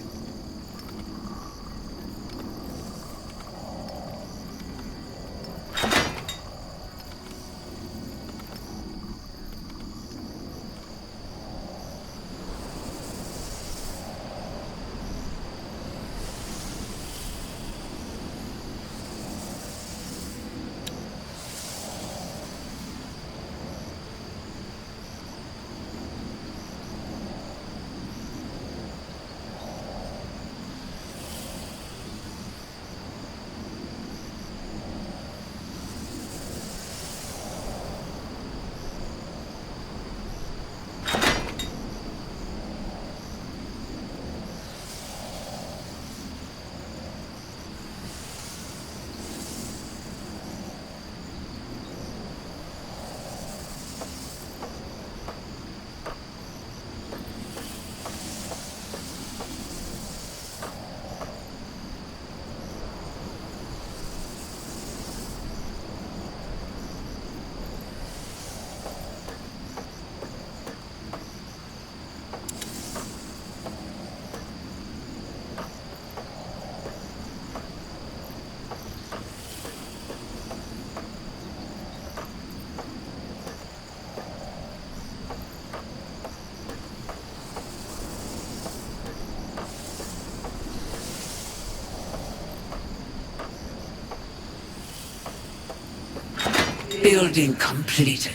Building completed.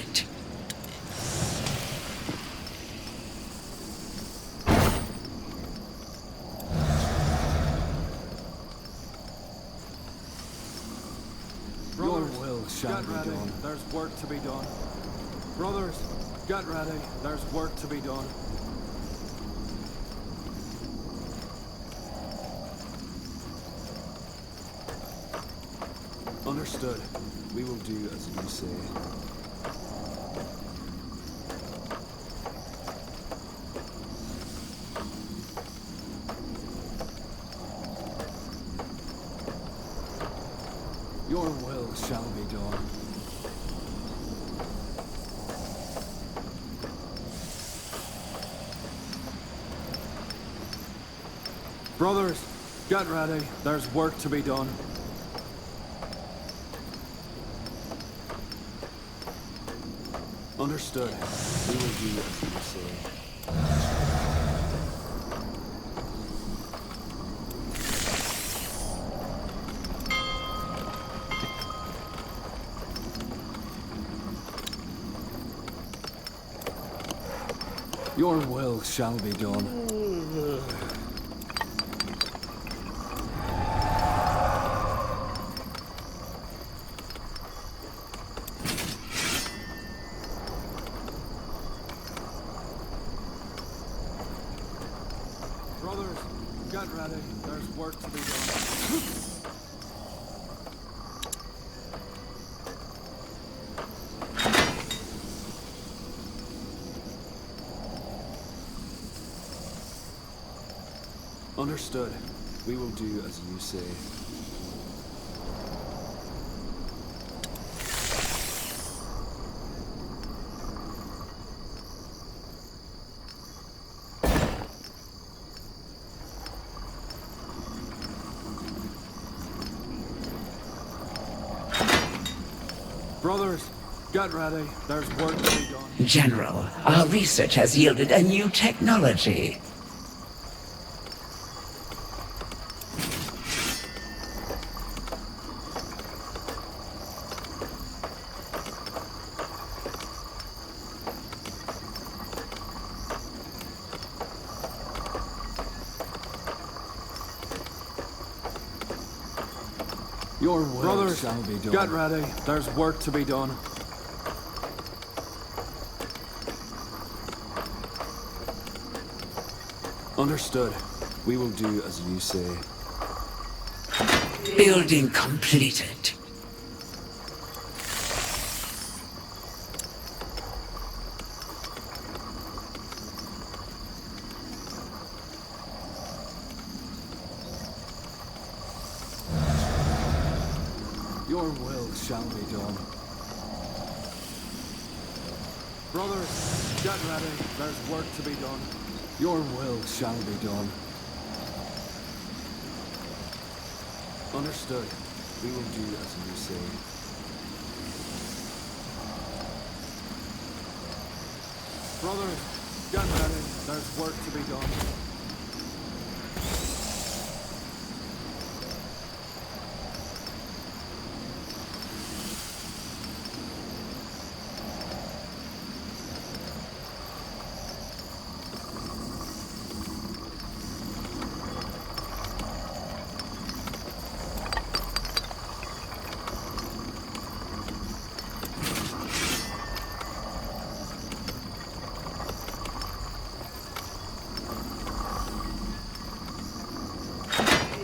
Your will shall be done. There's work to be done. Brothers, get ready. There's work to be done. Understood. We will do as you say. Your will shall be done. Brothers, get ready. There's work to be done. Understood. We will do as you say. Your will shall be done. Brothers, get ready. There's work to be done. Understood. We will do as you say. Brothers, get ready. There's work to be done. General, our research has yielded a new technology. Your will Brothers, shall be done. Get ready. There's work to be done. Understood. We will do as you say. Building completed. Your will shall be done. Brothers, get ready. There's work to be done. Your will shall be done. Understood. We will do as you say. Brothers, get ready. There's work to be done.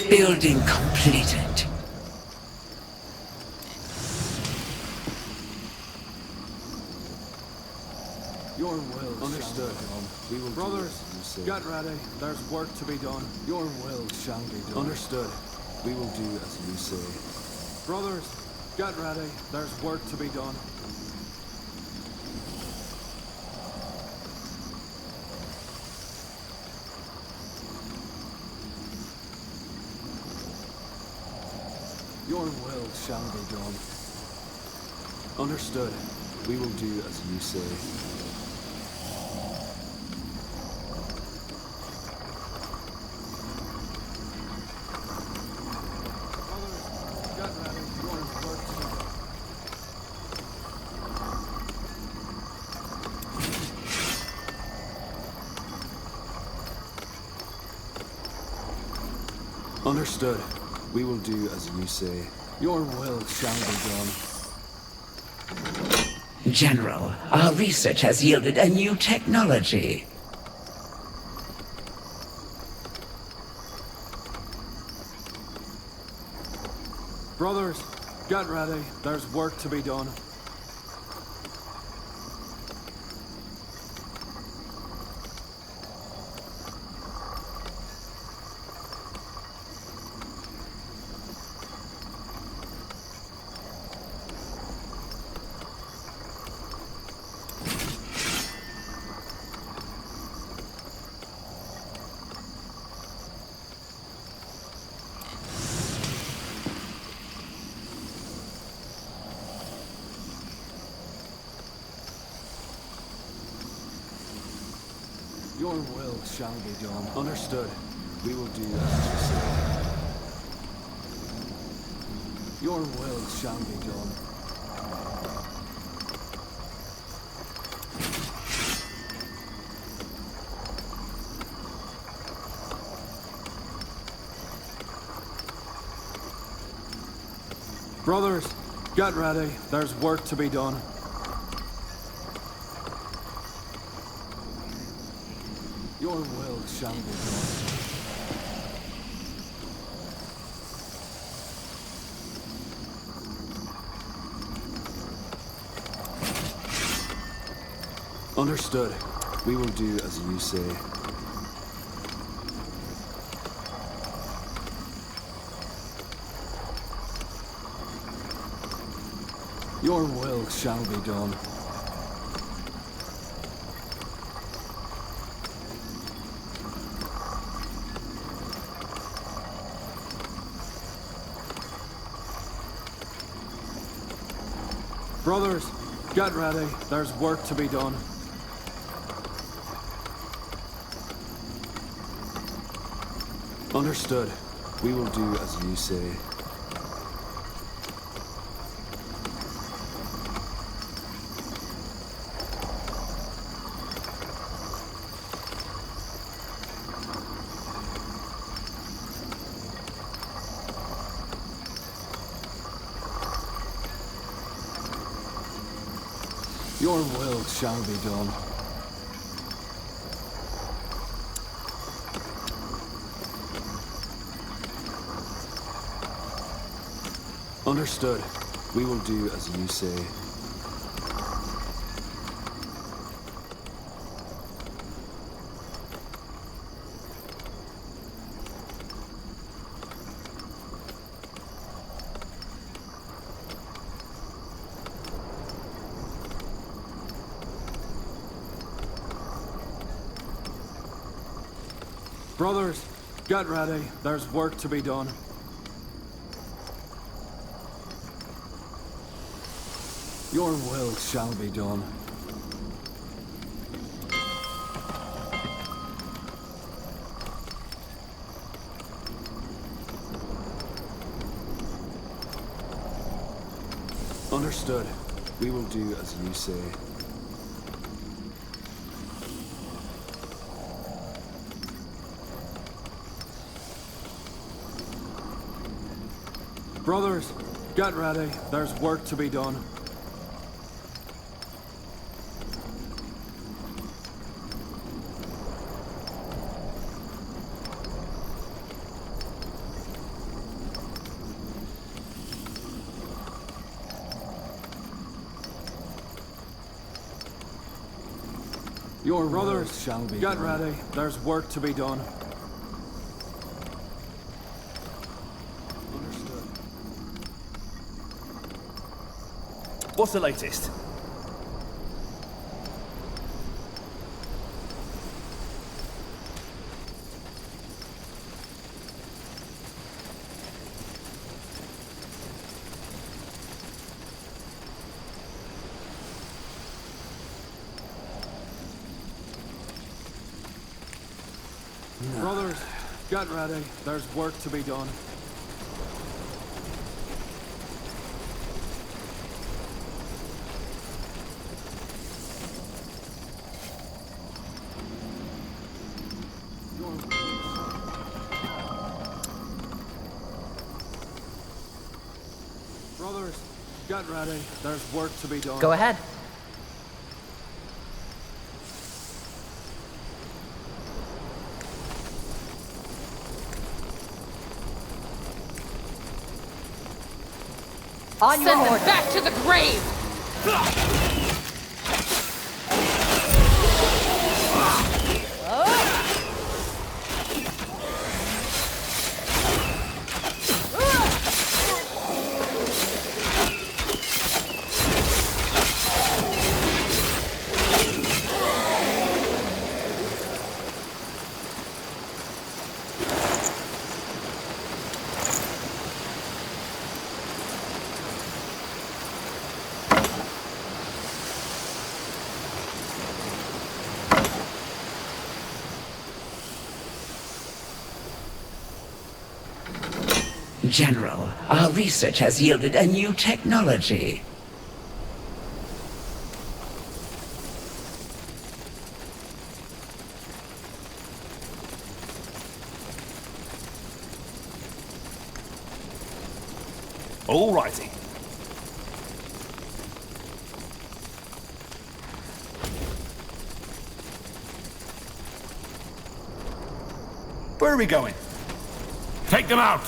Building completed. Your will understood. We will Brothers, get ready. There's work to be done. Your will shall be done. Understood. We will do as you say. Brothers, get ready. There's work to be done. Your will shall be done. Understood. We will do as you say. Understood. We will do as you say. Your will shall be done. General, our research has yielded a new technology. Brothers, get ready. There's work to be done. Your will shall be done. Understood. We will do as you say. Your will shall be done. Brothers, get ready. There's work to be done. Your will shall be done. Understood. We will do as you say. Your will shall be done. Brothers, get ready. There's work to be done. Understood. We will do as you say. Your will shall be done. Understood. We will do as you say. Brothers, get ready. There's work to be done. Your will shall be done. Understood. We will do as you say. Brothers, get ready. There's work to be done. Your brothers shall be get ready. There's work to be done. What's the latest? Brothers, get ready. There's work to be done. Brothers, get ready. There's work to be done. Go ahead. On your Send them back to the grave! General, our research has yielded a new technology. Alrighty. Where are we going? Take them out!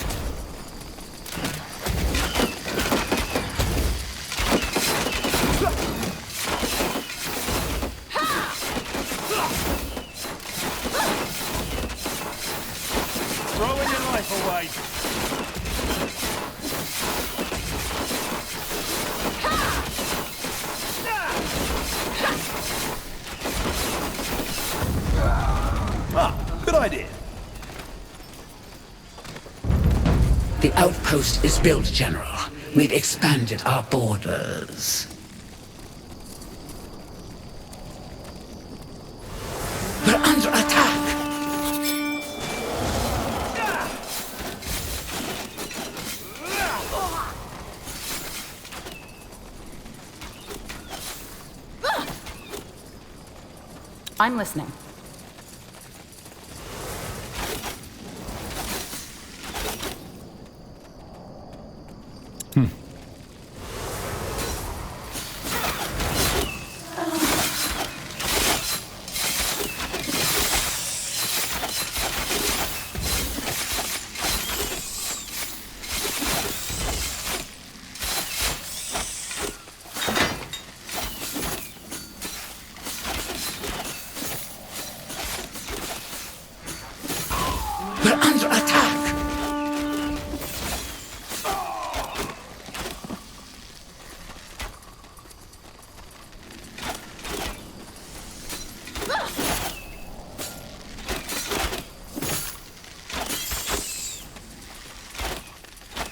Throwing your life away. Ah, good idea. The outpost is built, General. We've expanded our borders. We're under attack! I'm listening.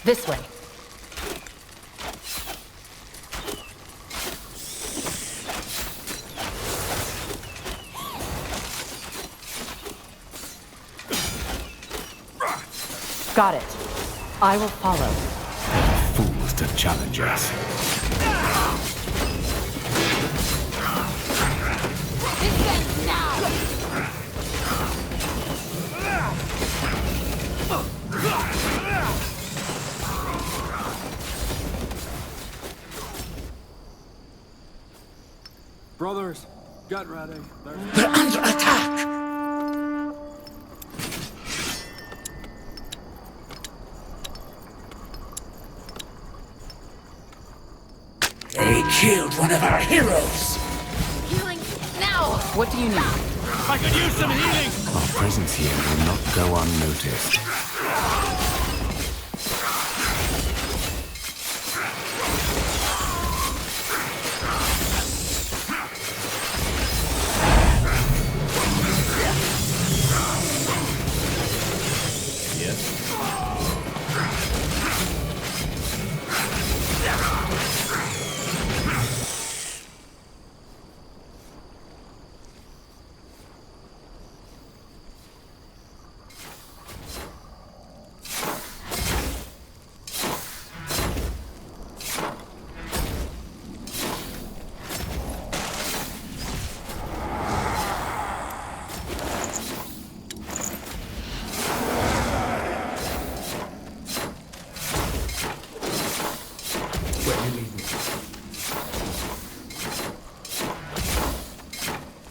This way. Got it. I will follow. Fools to challenge us. Descend now! Brothers, get ready. We're under attack! They killed one of our heroes! Healing now! What do you need? I could use some healing! Our presence here will not go unnoticed.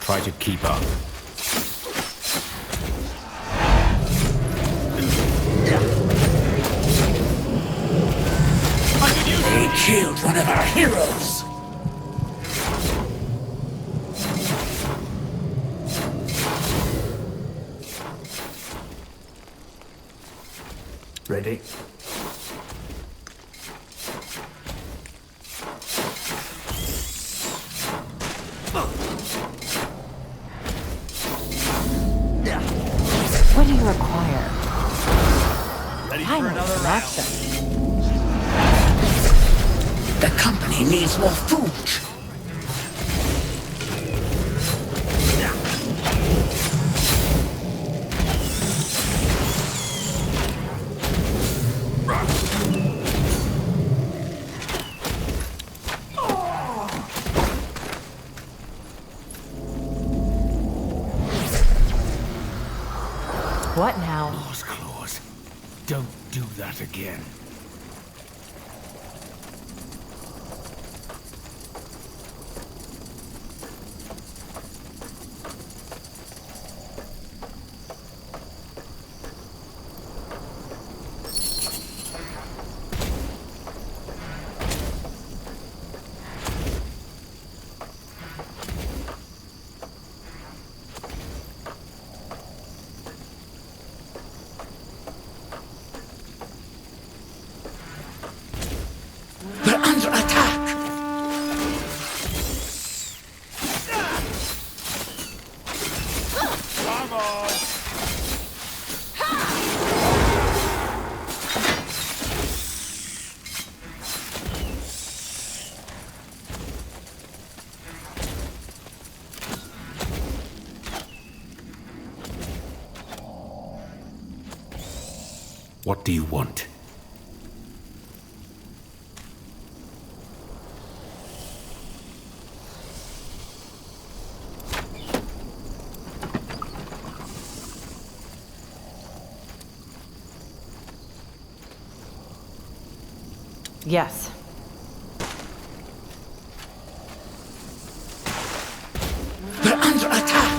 Try to keep up. They killed one of our heroes! Ready? What do you require? Ready for another round? The company needs more food! What now? Claws. Don't do that again. What do you want? Yes. We're under attack!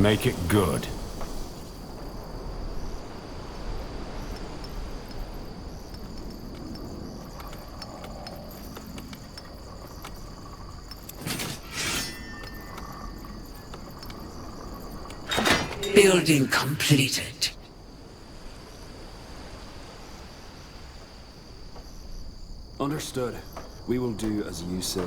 Make it good. Building completed. Understood. We will do as you say.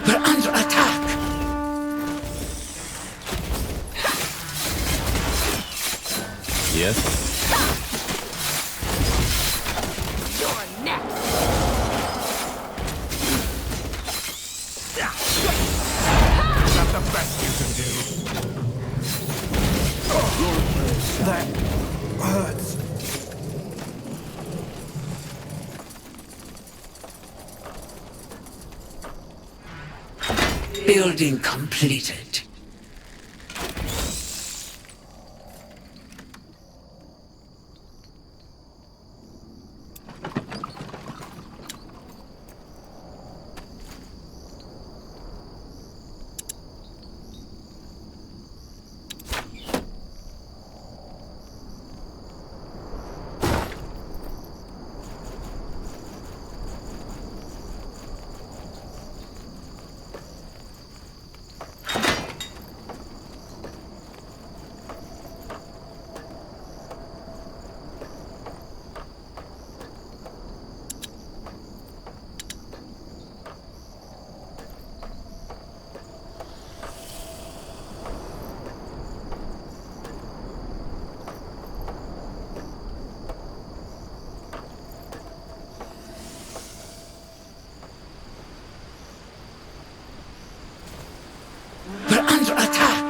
We're under attack! Yes? You're next! Is that the best you can do? That hurts. Building completed. We're under attack!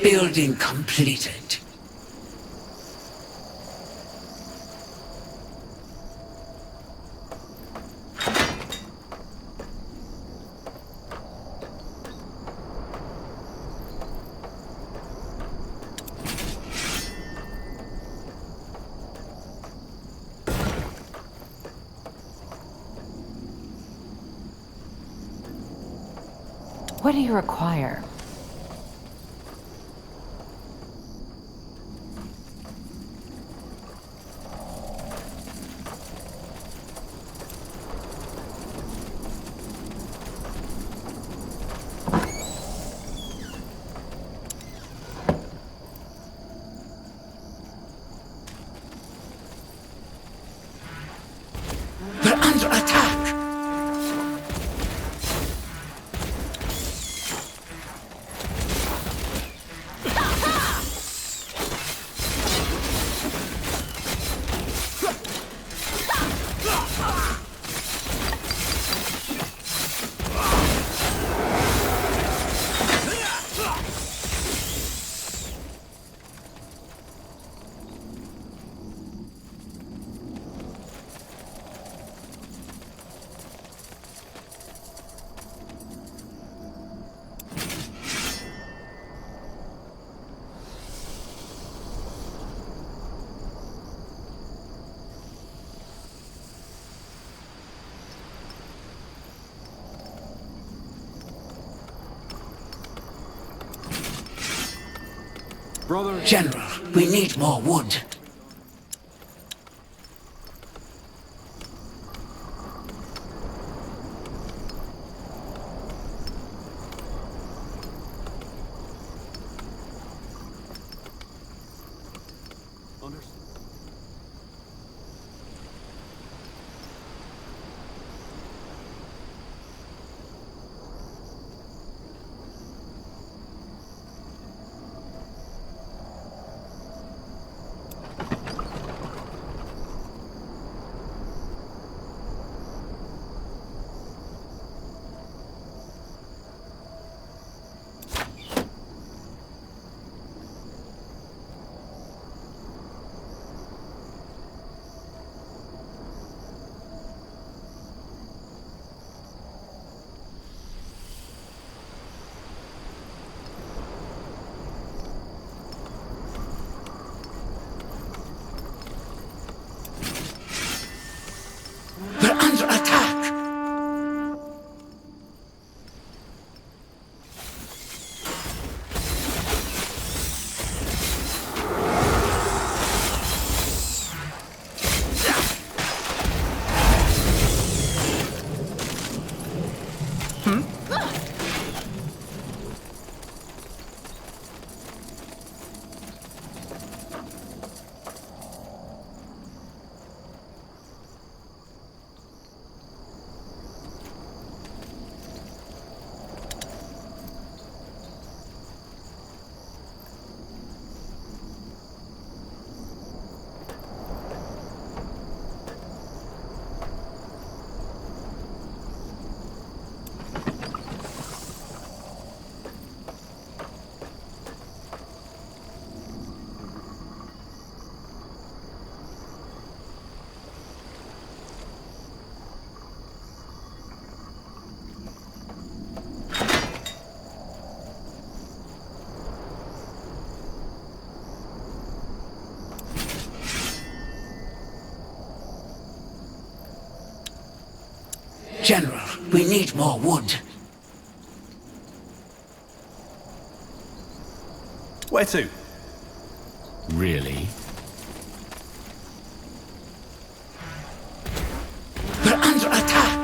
Building completed. What do you require? We're under attack! Brothers. General, we need more wood. General, we need more wood. Where to? Really? We're under attack!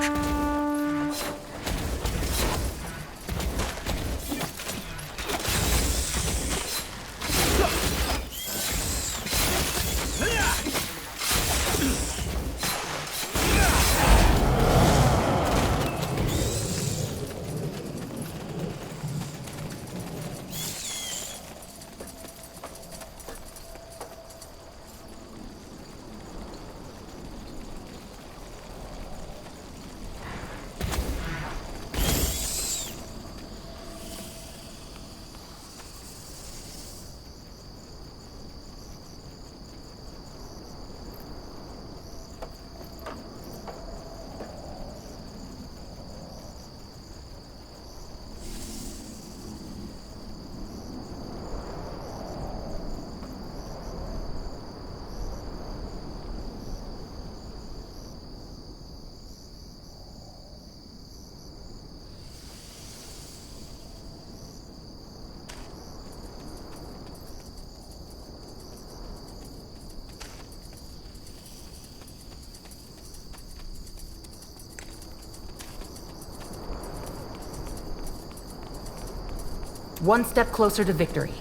One step closer to victory.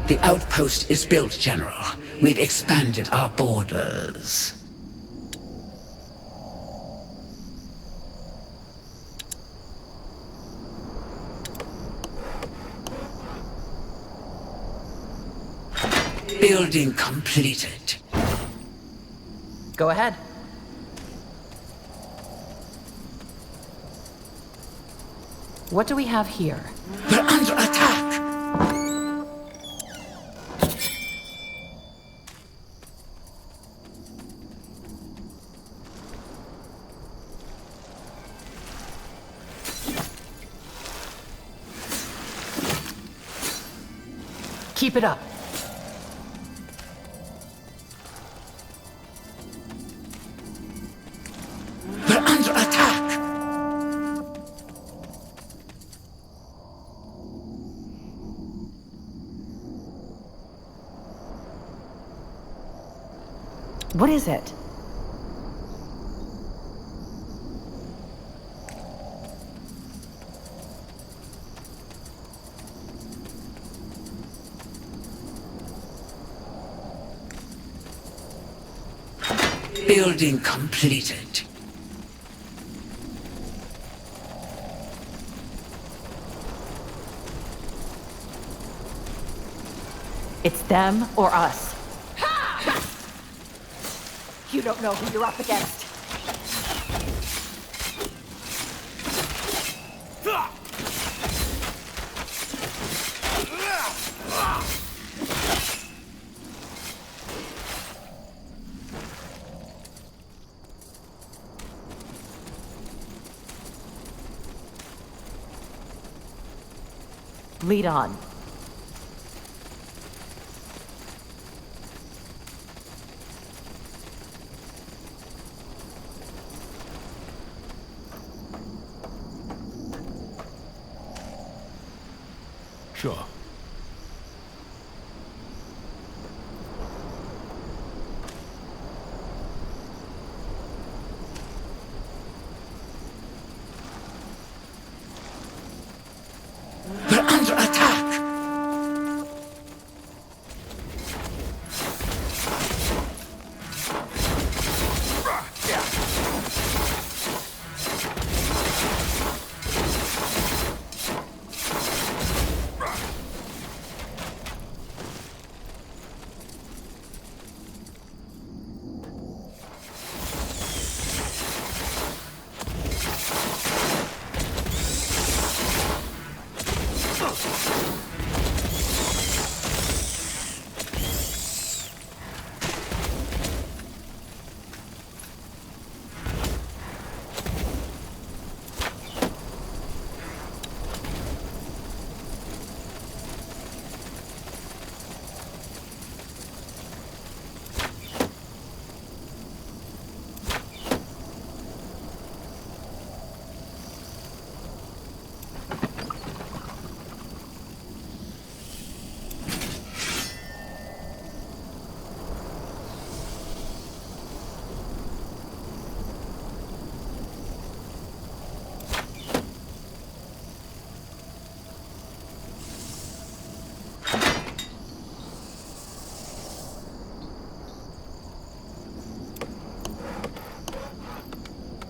The outpost is built, General. We've expanded our borders. Building completed. Go ahead. What do we have here? We're under attack! Keep it up. What is it? Building completed. It's them or us. You don't know who you're up against. Lead on. Sure. We're under attack!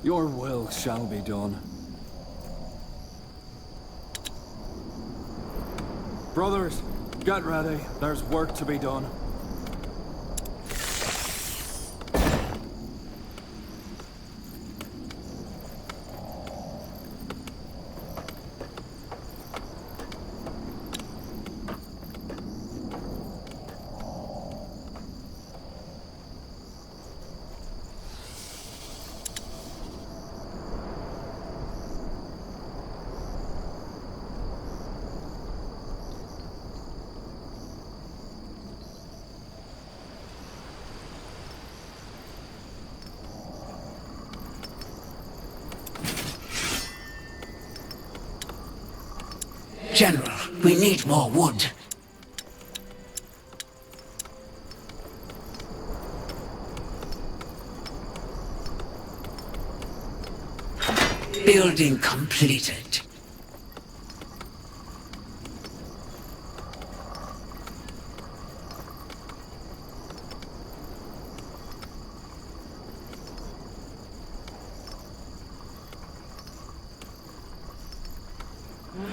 Your will shall be done. Brothers, get ready. There's work to be done. General, we need more wood. Building completed.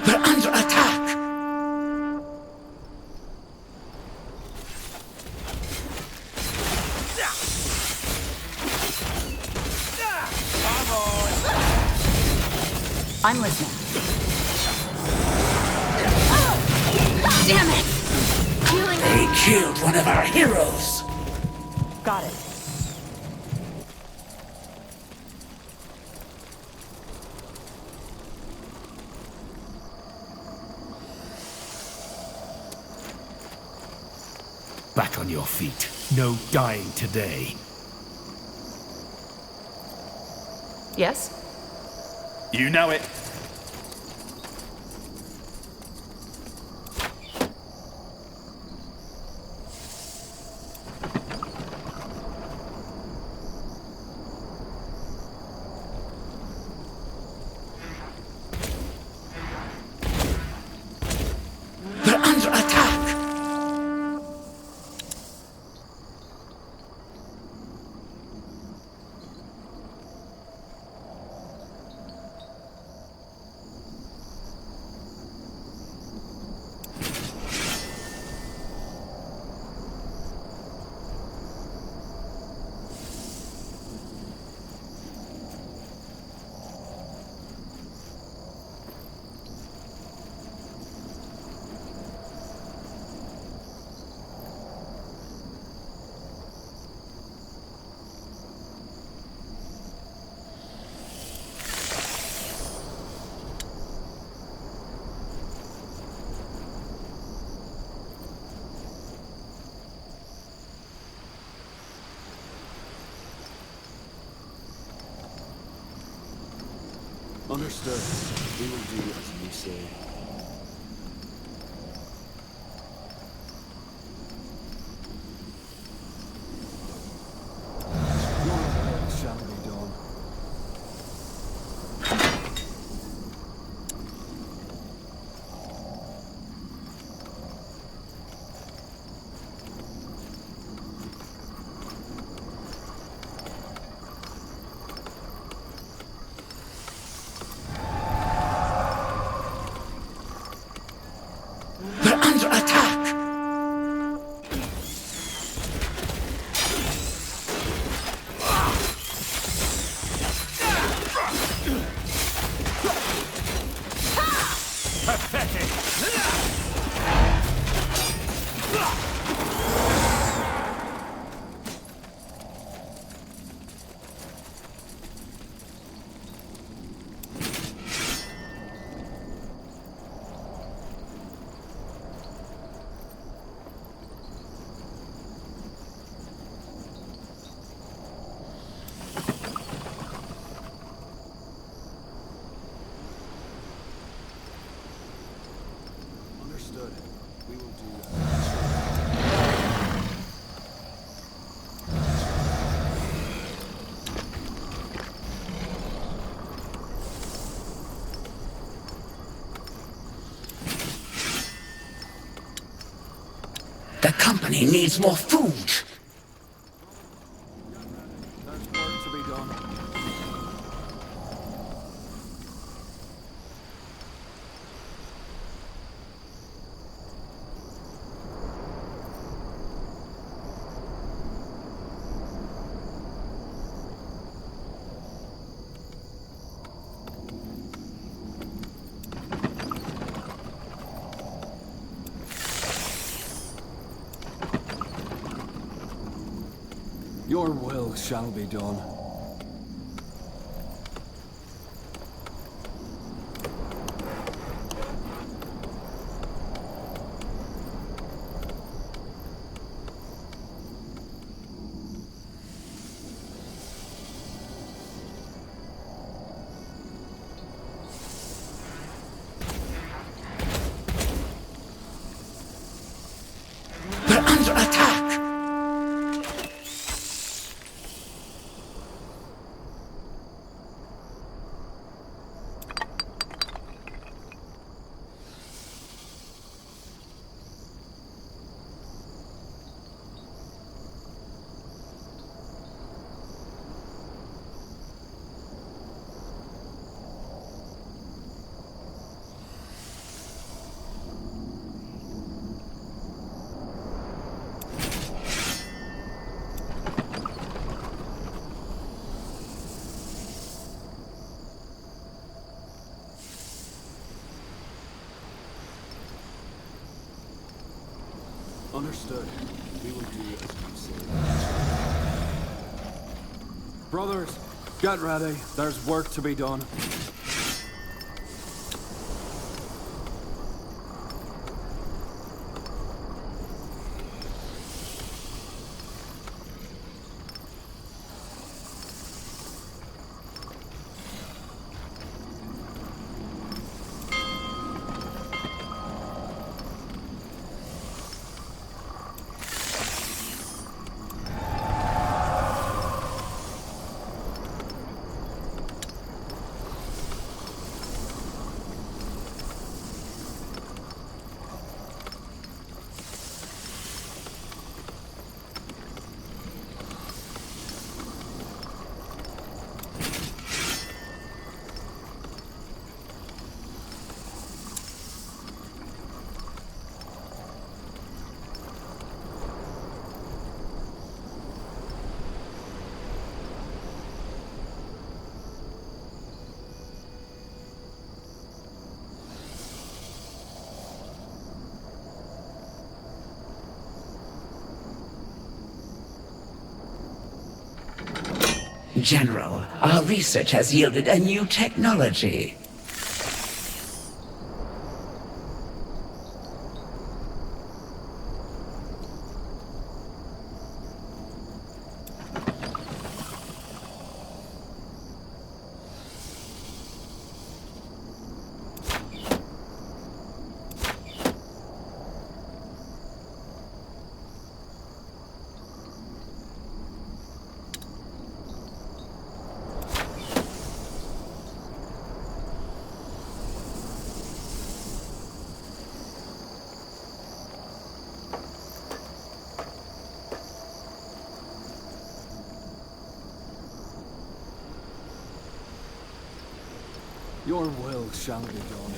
We're under attack! I'm listening. Damn it! Healing. They killed one of our heroes! Got it. Back on your feet. No dying today. Yes? You know it. Understood. We will do as you say. Your will shall be done. The company needs more food. There's work to be done. Your will shall be done. We're under attack. Understood. We will do as you say. Brothers, get ready. There's work to be done. General, our research has yielded a new technology. Your will shall be done.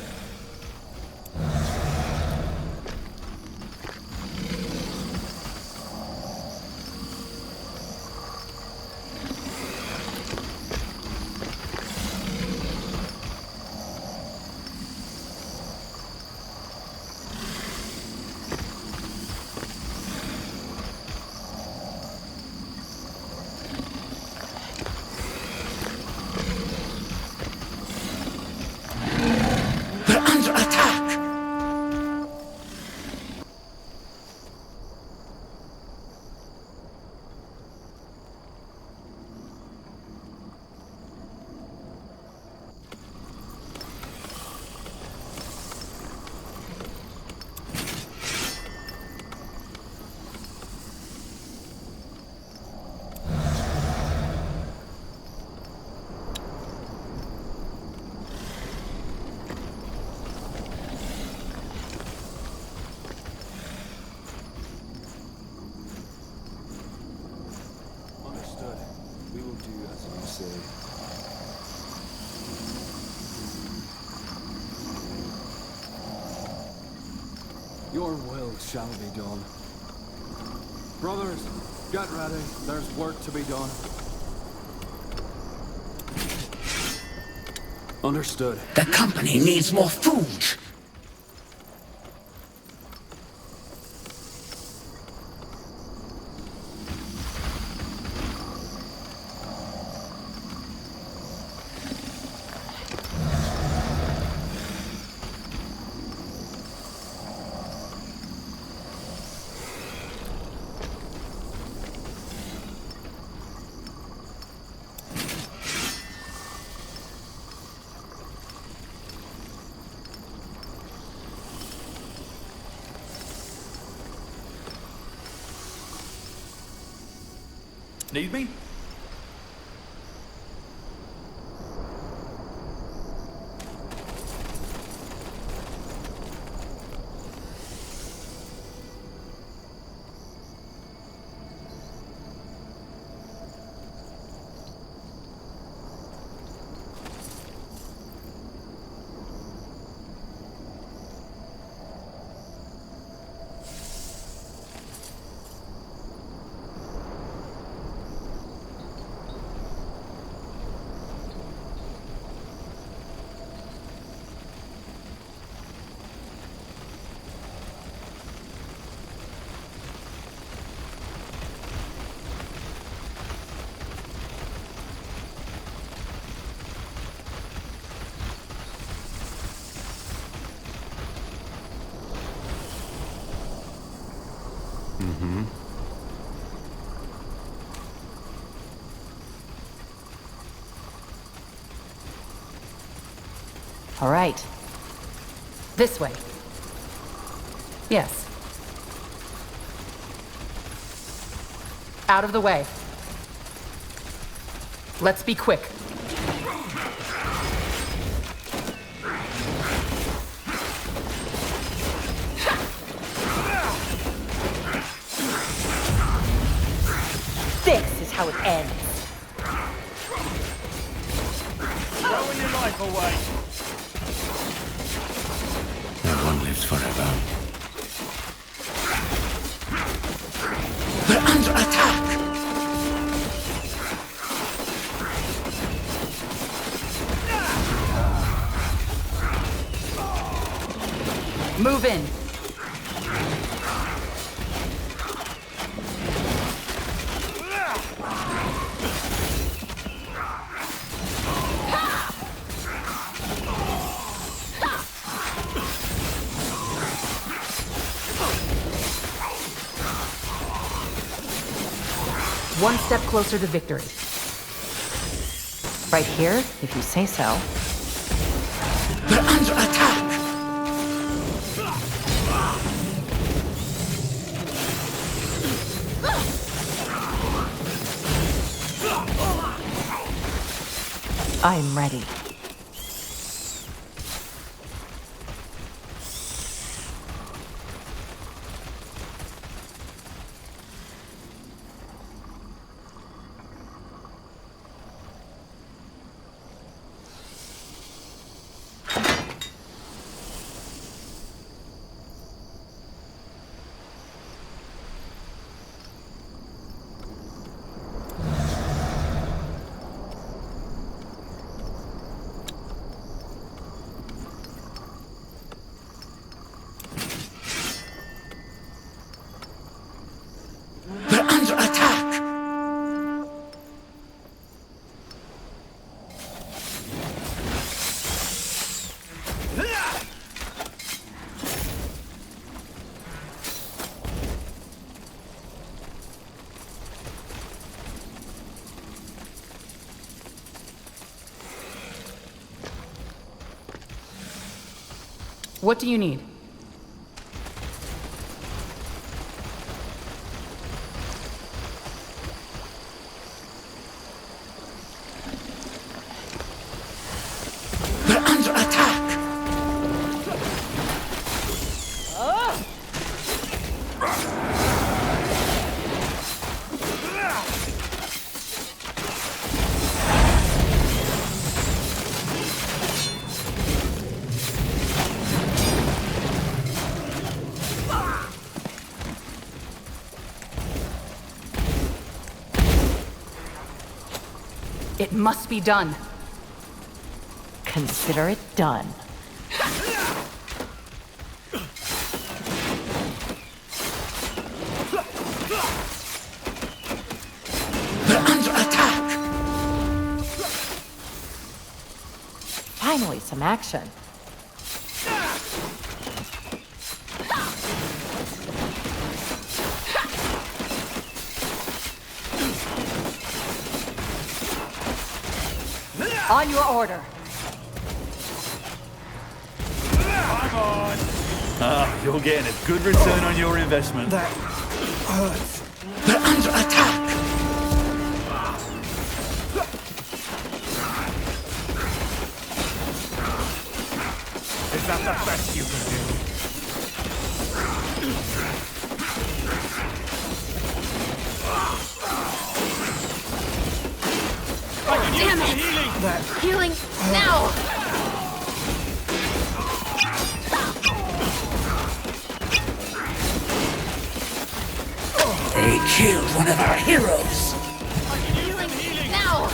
Your will shall be done. Brothers, get ready. There's work to be done. Understood. The company needs more food. Need me? All right. This way. Yes. Out of the way. Let's be quick. This is how it ends. Throwing your life away. No one lives forever. We're under attack! Move in. One step closer to victory. Right here, if you say so. We're under attack! I'm ready. What do you need? We're under attack! It must be done. Consider it done. We're under attack! Finally, some action. On your order. Come on! Ah, you're getting a good return on your investment. That hurts. We're under attack! Is that the best you can do? Damn it! Healing now! They killed one of our heroes! Healing now!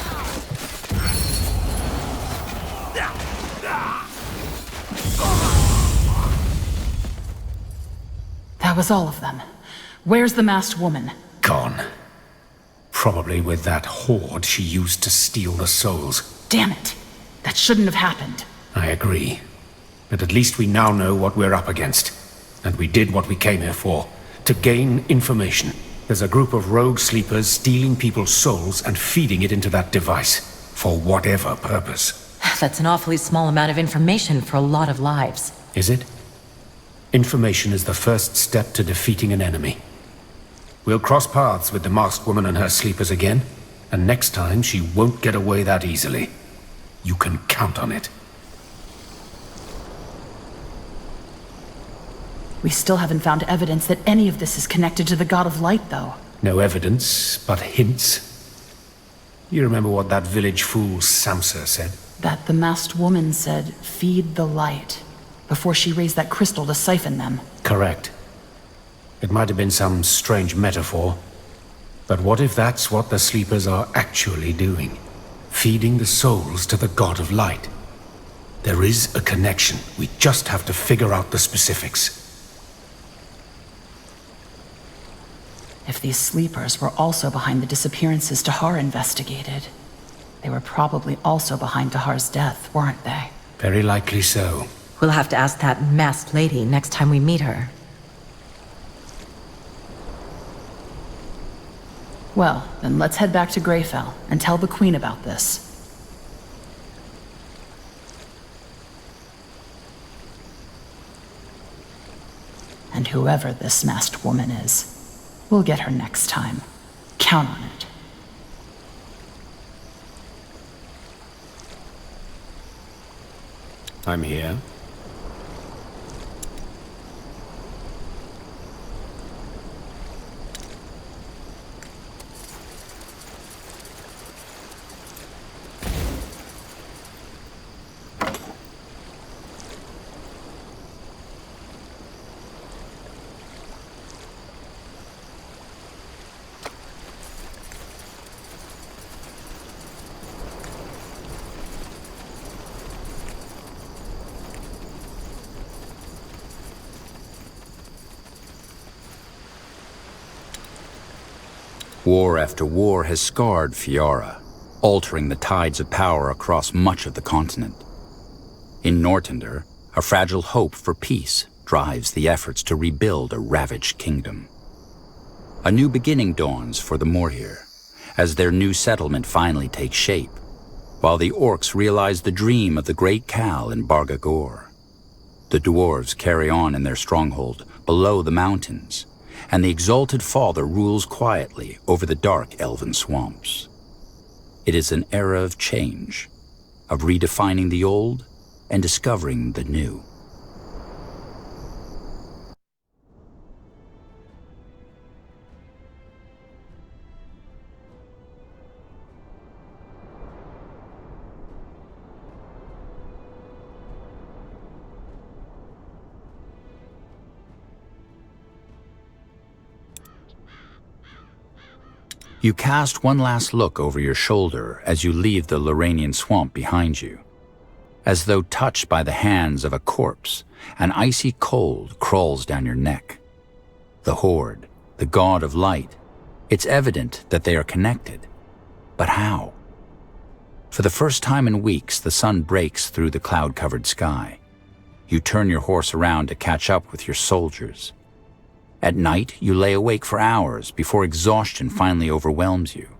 That was all of them. Where's the masked woman? Gone. Probably with that hoard she used to steal the souls. Damn it. That shouldn't have happened. I agree. But at least we now know what we're up against. And we did what we came here for. To gain information. There's a group of rogue sleepers stealing people's souls and feeding it into that device. For whatever purpose. That's an awfully small amount of information for a lot of lives. Is it? Information is the first step to defeating an enemy. We'll cross paths with the masked woman and her sleepers again, and next time she won't get away that easily. You can count on it. We still haven't found evidence that any of this is connected to the God of Light, though. No evidence, but hints. You remember what that village fool Samsa said? That the masked woman said, "Feed the light," before she raised that crystal to siphon them. Correct. It might have been some strange metaphor. But what if that's what the sleepers are actually doing? Feeding the souls to the God of Light. There is a connection. We just have to figure out the specifics. If these sleepers were also behind the disappearances Tahar investigated, they were probably also behind Tahar's death, weren't they? Very likely so. We'll have to ask that masked lady next time we meet her. Well, then let's head back to Greyfell and tell the Queen about this. And whoever this masked woman is, we'll get her next time. Count on it. I'm here. War after war has scarred Fiara, altering the tides of power across much of the continent. In Nортандер, a fragile hope for peace drives the efforts to rebuild a ravaged kingdom. A new beginning dawns for the Morhir, as their new settlement finally takes shape, while the orcs realize the dream of the Great Khal in Bargagor. The dwarves carry on in their stronghold below the mountains, and the exalted father rules quietly over the dark elven swamps. It is an era of change, of redefining the old and discovering the new. You cast one last look over your shoulder as you leave the Loranian swamp behind you. As though touched by the hands of a corpse, an icy cold crawls down your neck. The Horde, the god of light, it's evident that they are connected. But how? For the first time in weeks, the sun breaks through the cloud-covered sky. You turn your horse around to catch up with your soldiers. At night, you lay awake for hours before exhaustion finally overwhelms you.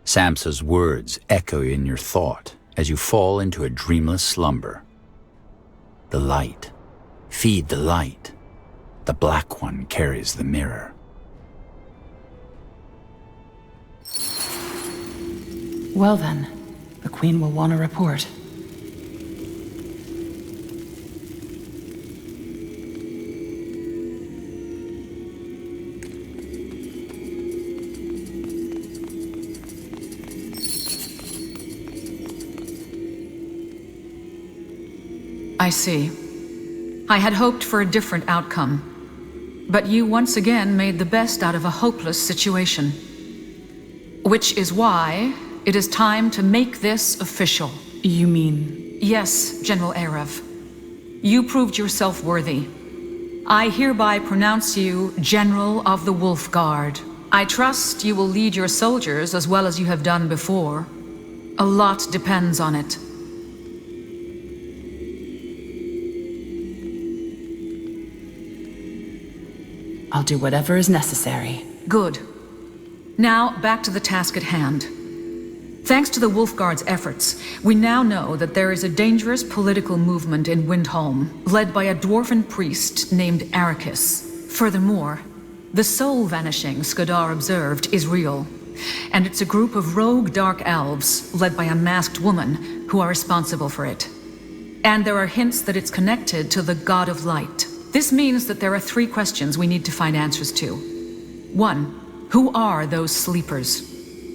Samsa's words echo in your thought as you fall into a dreamless slumber. The light. Feed the light. The Black One carries the mirror. Well then, the Queen will want a report. I see. I had hoped for a different outcome, but you once again made the best out of a hopeless situation. Which is why it is time to make this official. You mean? Yes, General Erev. You proved yourself worthy. I hereby pronounce you General of the Wolf Guard. I trust you will lead your soldiers as well as you have done before. A lot depends on it. I'll do whatever is necessary. Good. Now, back to the task at hand. Thanks to the Wolfguard's efforts, we now know that there is a dangerous political movement in Windholm, led by a dwarven priest named Arrakis. Furthermore, the soul vanishing Skadar observed is real, and it's a group of rogue dark elves, led by a masked woman, who are responsible for it. And there are hints that it's connected to the God of Light. This means that there are 3 questions we need to find answers to. 1. Who are those sleepers?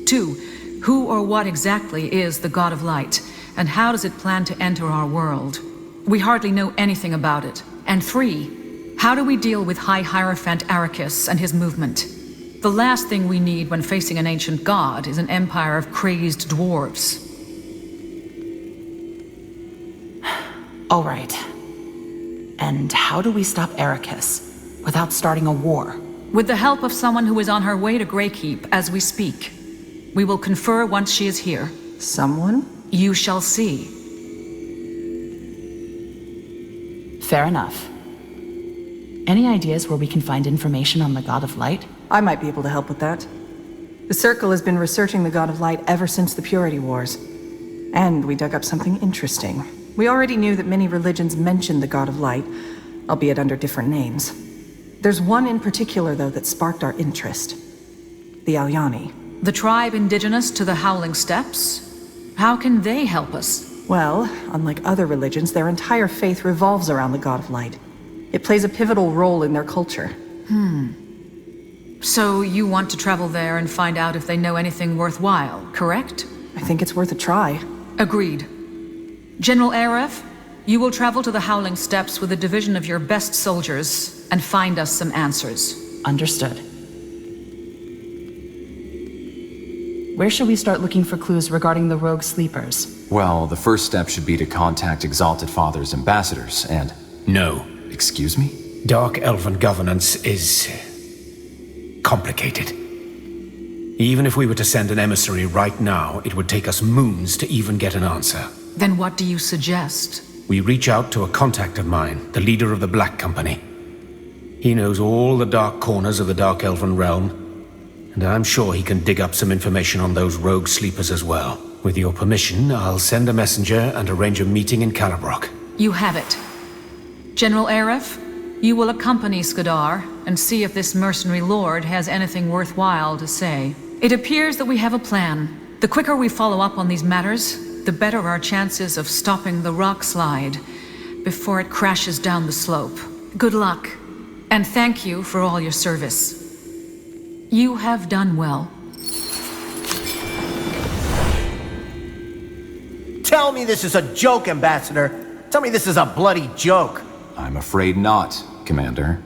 2. Who or what exactly is the God of Light, and how does it plan to enter our world? We hardly know anything about it. And 3. How do we deal with High Hierophant Arrakis and his movement? The last thing we need when facing an ancient god is an empire of crazed dwarves. All right. And how do we stop Arrakis without starting a war? With the help of someone who is on her way to Greykeep as we speak. We will confer once she is here. Someone? You shall see. Fair enough. Any ideas where we can find information on the God of Light? I might be able to help with that. The Circle has been researching the God of Light ever since the Purity Wars. And we dug up something interesting. We already knew that many religions mentioned the God of Light, albeit under different names. There's one in particular, though, that sparked our interest. The Alyani. The tribe indigenous to the Howling Steppes? How can they help us? Well, unlike other religions, their entire faith revolves around the God of Light. It plays a pivotal role in their culture. So you want to travel there and find out if they know anything worthwhile, correct? I think it's worth a try. Agreed. General Erev, you will travel to the Howling Steppes with a division of your best soldiers and find us some answers. Understood. Where should we start looking for clues regarding the rogue sleepers? Well, the first step should be to contact Exalted Father's ambassadors and... No. Excuse me? Dark Elven governance is... complicated. Even if we were to send an emissary right now, it would take us moons to even get an answer. Then what do you suggest? We reach out to a contact of mine, the leader of the Black Company. He knows all the dark corners of the Dark Elven realm, and I'm sure he can dig up some information on those rogue sleepers as well. With your permission, I'll send a messenger and arrange a meeting in Calibrock. You have it. General Aref, you will accompany Skadar and see if this mercenary lord has anything worthwhile to say. It appears that we have a plan. The quicker we follow up on these matters, the better our chances of stopping the rock slide before it crashes down the slope. Good luck, and thank you for all your service. You have done well. Tell me this is a joke, Ambassador. Tell me this is a bloody joke. I'm afraid not, Commander.